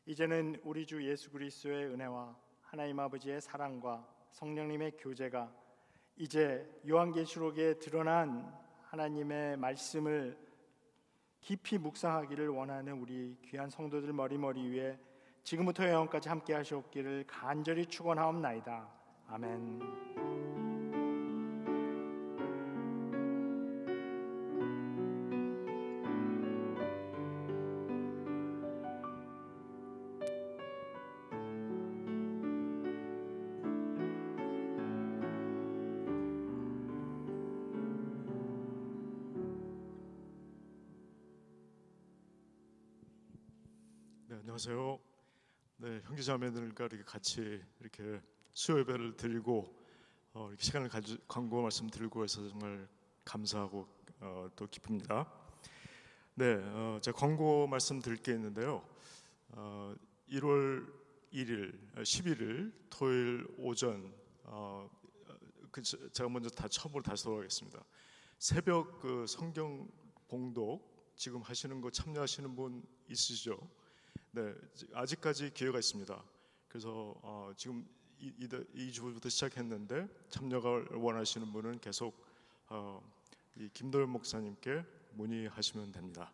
이제는 우리 주 예수 그리스도의 은혜와 하나님 아버지의 사랑과 성령님의 교제가 이제 요한계시록에 드러난 하나님의 말씀을 깊이 묵상하기를 원하는 우리 귀한 성도들 머리머리 위에 지금부터 영원까지 함께 하시옵기를 간절히 축원하옵나이다. 아멘. 네, 안녕하세요. 네, 형제자매들과 이렇게 같이 이렇게 수요 예배를 드리고 이렇게 시간을 광고 말씀 드리고 해서 정말 감사하고 또 기쁩니다. 네, 제가 광고 말씀 드릴 게 있는데요. 1월 1일, 11일 토요일 오전 제가 먼저 처음으로 다시 돌아가겠습니다. 새벽 그 성경 봉독 지금 하시는 거 참여하시는 분 있으시죠? 네, 아직까지 기회가 있습니다. 그래서 지금 이 주부터 시작했는데 참여가 원하시는 분은 계속 이 김도현 목사님께 문의하시면 됩니다.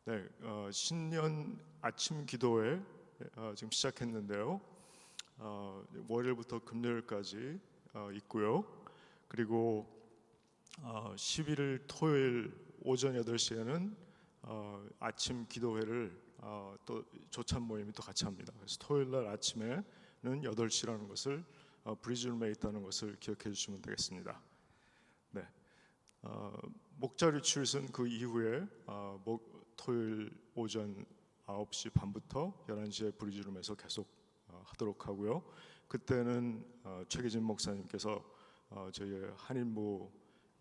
네, 신년 아침 기도회 지금 시작했는데요. 월요일부터 금요일까지 있고요. 그리고 11일 토요일 오전 8시에는 아침 기도회를 또 조찬 모임이 또 같이 합니다. 그래서 토요일 날 아침에는 8시라는 것을 브리즈룸에 있다는 것을 기억해 주시면 되겠습니다. 네, 목자리 출신 그 이후에 토요일 오전 9시 반부터 11시에 브리즈룸에서 계속 하도록 하고요. 그때는 최기진 목사님께서 저희 한인부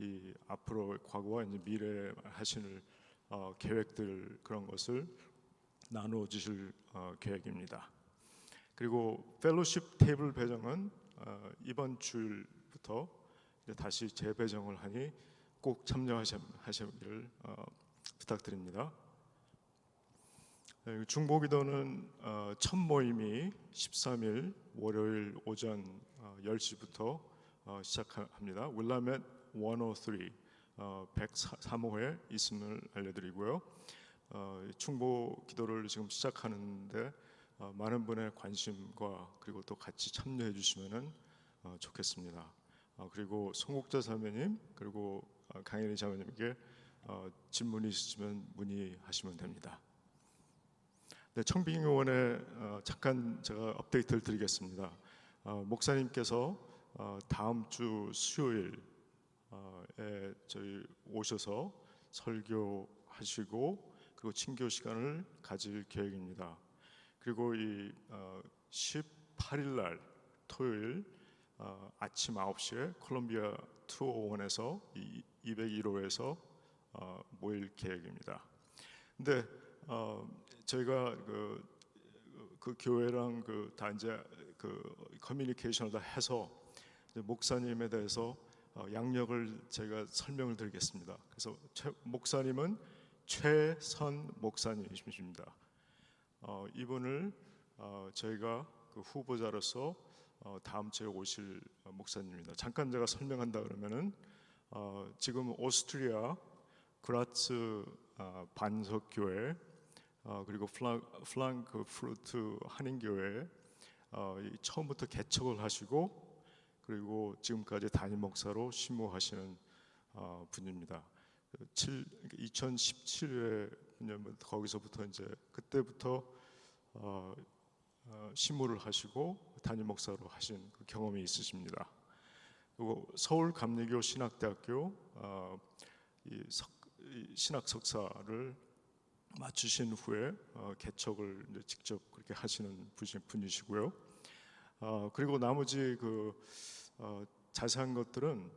이 앞으로 과거와 이제 미래에 하시는 계획들 그런 것을 나누어 주실 계획입니다. 그리고 펠로십 테이블 배정은 이번 주부터 이제 다시 재배정을 하니 꼭 참여하시기를 부탁드립니다. 중보기도는 첫 모임이 13일 월요일 오전 10시부터 시작합니다. 윌라멧 103 103호에 있음을 알려드리고요. 충보 기도를 지금 시작하는데 많은 분의 관심과 그리고 또 같이 참여해 주시면은 좋겠습니다. 그리고 송국자 사모님 그리고 강혜리 자매님께 질문이 있으시면 문의하시면 됩니다. 네, 청빙의원에 잠깐 제가 업데이트를 드리겠습니다. 목사님께서 다음 주 수요일에 저희 오셔서 설교하시고 그리고 친교 시간을 가질 계획입니다. 그리고 이 18일 날 토요일 아침 9시에 콜롬비아 201에서 201호에서 모일 계획입니다. 근데 저희가 그 교회랑 다 이제 커뮤니케이션을 다 해서 목사님에 대해서 양력을 제가 설명을 드리겠습니다. 그래서 목사님은 최선 목사님이십니다. 이분을 저희가 그 후보자로서 다음 주에 오실 목사님입니다. 잠깐 제가 설명한다 그러면은 지금 오스트리아 그라츠 반석교회 그리고 플랑크푸르트 한인교회 처음부터 개척을 하시고 그리고 지금까지 담임 목사로 심무하시는 분입니다. 2017에 거기서부터 이제 그때부터 심무를 하시고 담임 목사로 하신 그 경험이 있으십니다. 그리고 서울 감리교 신학대학교 신학 석사를 마치신 후에 개척을 이제 직접 그렇게 하시는 분이시고요. 그리고 나머지 자세한 것들은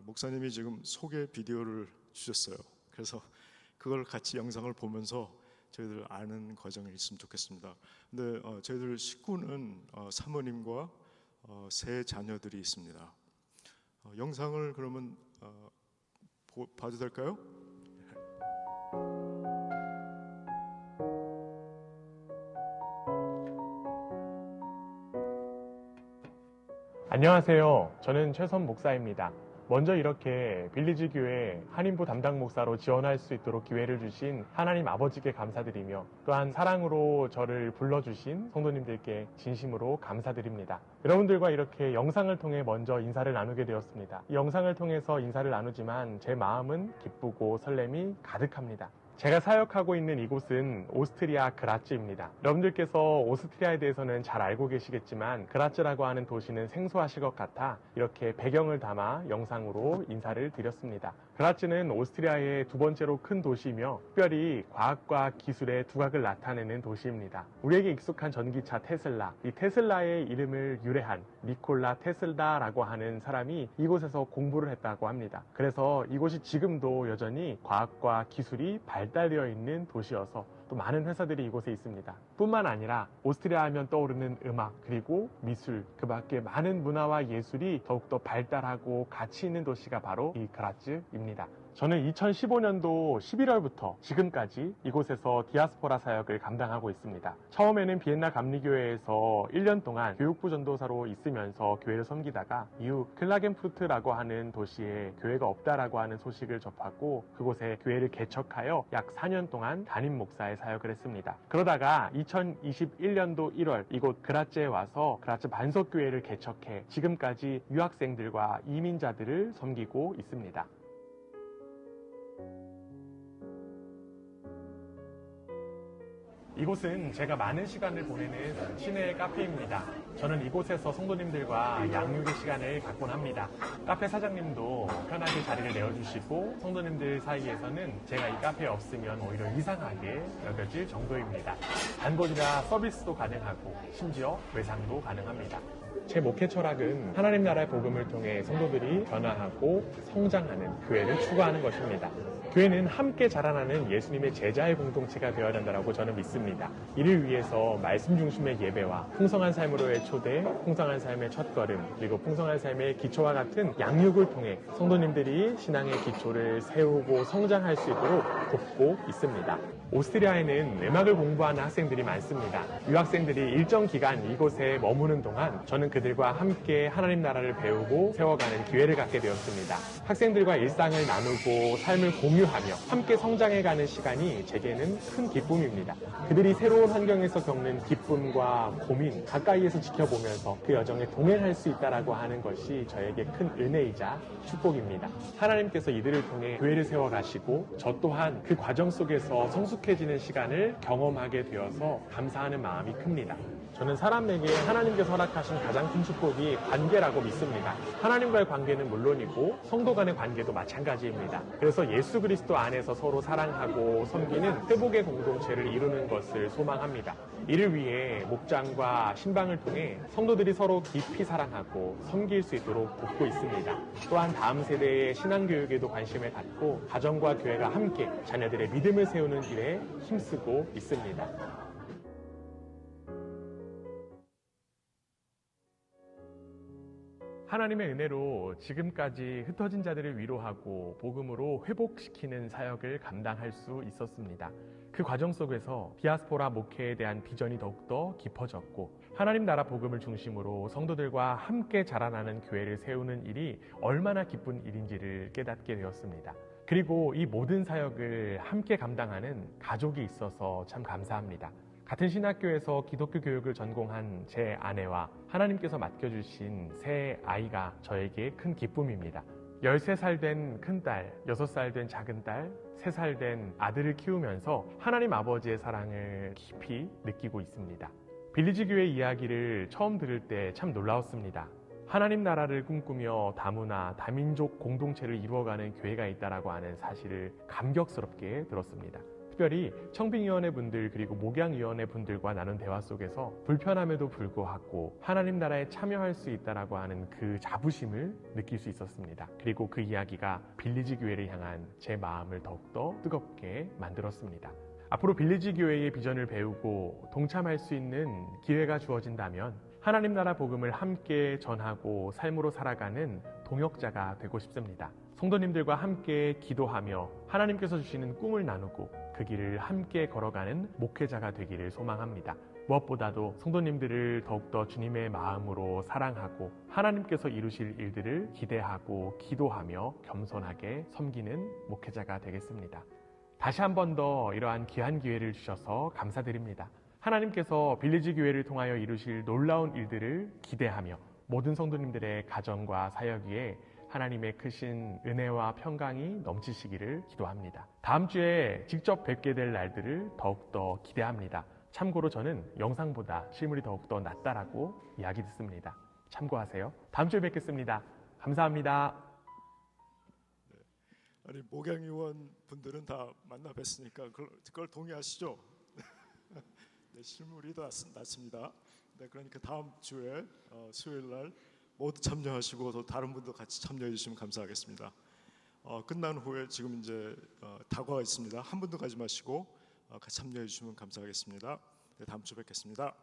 목사님이 지금 소개 비디오를 주셨어요. 그래서 그걸 같이 영상을 보면서 저희들 아는 과정이 있으면 좋겠습니다. 근데 저희들 식구는 사모님과 세 자녀들이 있습니다. 영상을 그러면 봐도 될까요? 안녕하세요. 저는 최선 목사입니다. 먼저 이렇게 빌리지 교회 한인부 담당 목사로 지원할 수 있도록 기회를 주신 하나님 아버지께 감사드리며 또한 사랑으로 저를 불러주신 성도님들께 진심으로 감사드립니다. 여러분들과 이렇게 영상을 통해 먼저 인사를 나누게 되었습니다. 이 영상을 통해서 인사를 나누지만 제 마음은 기쁘고 설렘이 가득합니다. 제가 사역하고 있는 이곳은 오스트리아 그라츠입니다. 여러분들께서 오스트리아에 대해서는 잘 알고 계시겠지만 그라츠라고 하는 도시는 생소하실 것 같아 이렇게 배경을 담아 영상으로 인사를 드렸습니다. 그라츠는 오스트리아의 두 번째로 큰 도시이며 특별히 과학과 기술의 두각을 나타내는 도시입니다. 우리에게 익숙한 전기차 테슬라, 이 테슬라의 이름을 유래한 니콜라 테슬라라고 하는 사람이 이곳에서 공부를 했다고 합니다. 그래서 이곳이 지금도 여전히 과학과 기술이 발달되어 있는 도시여서 또 많은 회사들이 이곳에 있습니다. 뿐만 아니라 오스트리아 하면 떠오르는 음악 그리고 미술 그 밖에 많은 문화와 예술이 더욱더 발달하고 가치 있는 도시가 바로 이 그라츠입니다. 저는 2015년도 11월부터 지금까지 이곳에서 디아스포라 사역을 감당하고 있습니다. 처음에는 비엔나 감리교회에서 1년 동안 교육부 전도사로 있으면서 교회를 섬기다가 이후 클라겐푸르트라고 하는 도시에 교회가 없다라고 하는 소식을 접하고 그곳에 교회를 개척하여 약 4년 동안 담임 목사의 사역을 했습니다. 그러다가 2021년도 1월 이곳 그라츠에 와서 그라츠 반석교회를 개척해 지금까지 유학생들과 이민자들을 섬기고 있습니다. 이곳은 제가 많은 시간을 보내는 시내의 카페입니다. 저는 이곳에서 성도님들과 양육의 시간을 갖곤 합니다. 카페 사장님도 편하게 자리를 내어주시고 성도님들 사이에서는 제가 이 카페에 없으면 오히려 이상하게 여겨질 정도입니다. 단골이라 서비스도 가능하고 심지어 외상도 가능합니다. 제 목회 철학은 하나님 나라의 복음을 통해 성도들이 변화하고 성장하는 교회를 추구하는 것입니다. 교회는 함께 자라나는 예수님의 제자의 공동체가 되어야 한다고 저는 믿습니다. 이를 위해서 말씀 중심의 예배와 풍성한 삶으로의 초대, 풍성한 삶의 첫걸음, 그리고 풍성한 삶의 기초와 같은 양육을 통해 성도님들이 신앙의 기초를 세우고 성장할 수 있도록 돕고 있습니다. 오스트리아에는 음악을 공부하는 학생들이 많습니다. 유학생들이 일정 기간 이곳에 머무는 동안 저는 그들과 함께 하나님 나라를 배우고 세워가는 기회를 갖게 되었습니다. 학생들과 일상을 나누고 삶을 공유하며 함께 성장해가는 시간이 제게는 큰 기쁨입니다. 그들이 새로운 환경에서 겪는 기쁨과 고민 가까이에서 지켜보면서 그 여정에 동행할 수 있다라고 하는 것이 저에게 큰 은혜이자 축복입니다. 하나님께서 이들을 통해 교회를 세워가시고 저 또한 그 과정 속에서 성숙해지는 시간을 경험하게 되어서 감사하는 마음이 큽니다. 저는 사람에게 하나님께서 허락하신 가장 큰 축복이 관계라고 믿습니다. 하나님과의 관계는 물론이고 성도 간의 관계도 마찬가지입니다. 그래서 예수 그리스도 안에서 서로 사랑하고 섬기는 회복의 공동체를 이루는 것을 소망합니다. 이를 위해 목장과 신방을 통해 성도들이 서로 깊이 사랑하고 섬길 수 있도록 돕고 있습니다. 또한 다음 세대의 신앙교육에도 관심을 갖고 가정과 교회가 함께 자녀들의 믿음을 세우는 일에 힘쓰고 있습니다. 하나님의 은혜로 지금까지 흩어진 자들을 위로하고 복음으로 회복시키는 사역을 감당할 수 있었습니다. 그 과정 속에서 디아스포라 목회에 대한 비전이 더욱더 깊어졌고 하나님 나라 복음을 중심으로 성도들과 함께 자라나는 교회를 세우는 일이 얼마나 기쁜 일인지를 깨닫게 되었습니다. 그리고 이 모든 사역을 함께 감당하는 가족이 있어서 참 감사합니다. 같은 신학교에서 기독교 교육을 전공한 제 아내와 하나님께서 맡겨주신 새 아이가 저에게 큰 기쁨입니다. 13살 된 큰딸, 6살 된 작은딸, 3살 된 아들을 키우면서 하나님 아버지의 사랑을 깊이 느끼고 있습니다. 빌리지 교회 이야기를 처음 들을 때 참 놀라웠습니다. 하나님 나라를 꿈꾸며 다문화, 다민족 공동체를 이루어가는 교회가 있다라고 하는 사실을 감격스럽게 들었습니다. 특별히 청빙위원회 분들 그리고 목양위원회 분들과 나눈 대화 속에서 불편함에도 불구하고 하나님 나라에 참여할 수 있다라고 하는 그 자부심을 느낄 수 있었습니다. 그리고 그 이야기가 빌리지 교회를 향한 제 마음을 더욱더 뜨겁게 만들었습니다. 앞으로 빌리지 교회의 비전을 배우고 동참할 수 있는 기회가 주어진다면 하나님 나라 복음을 함께 전하고 삶으로 살아가는 동역자가 되고 싶습니다. 성도님들과 함께 기도하며 하나님께서 주시는 꿈을 나누고 그 길을 함께 걸어가는 목회자가 되기를 소망합니다. 무엇보다도 성도님들을 더욱더 주님의 마음으로 사랑하고 하나님께서 이루실 일들을 기대하고 기도하며 겸손하게 섬기는 목회자가 되겠습니다. 다시 한 번 더 이러한 귀한 기회를 주셔서 감사드립니다. 하나님께서 빌리지 교회를 통하여 이루실 놀라운 일들을 기대하며 모든 성도님들의 가정과 사역 위에 하나님의 크신 은혜와 평강이 넘치시기를 기도합니다. 다음 주에 직접 뵙게 될 날들을 더욱더 기대합니다. 참고로 저는 영상보다 실물이 더욱더 낫다라고 이야기 듣습니다. 참고하세요. 다음 주에 뵙겠습니다. 감사합니다. 아니 목양위원 분들은 다 만나 뵀으니까 그걸 동의하시죠? 네, 실물이 더 낫습니다. 네, 그러니까 다음 주에 수요일 날 모두 참여하시고 또 다른 분도 같이 참여해 주시면 감사하겠습니다. 끝난 후에 지금 이제 다과가 있습니다. 한 분도 가지 마시고 같이 참여해 주시면 감사하겠습니다. 네, 다음 주에 뵙겠습니다.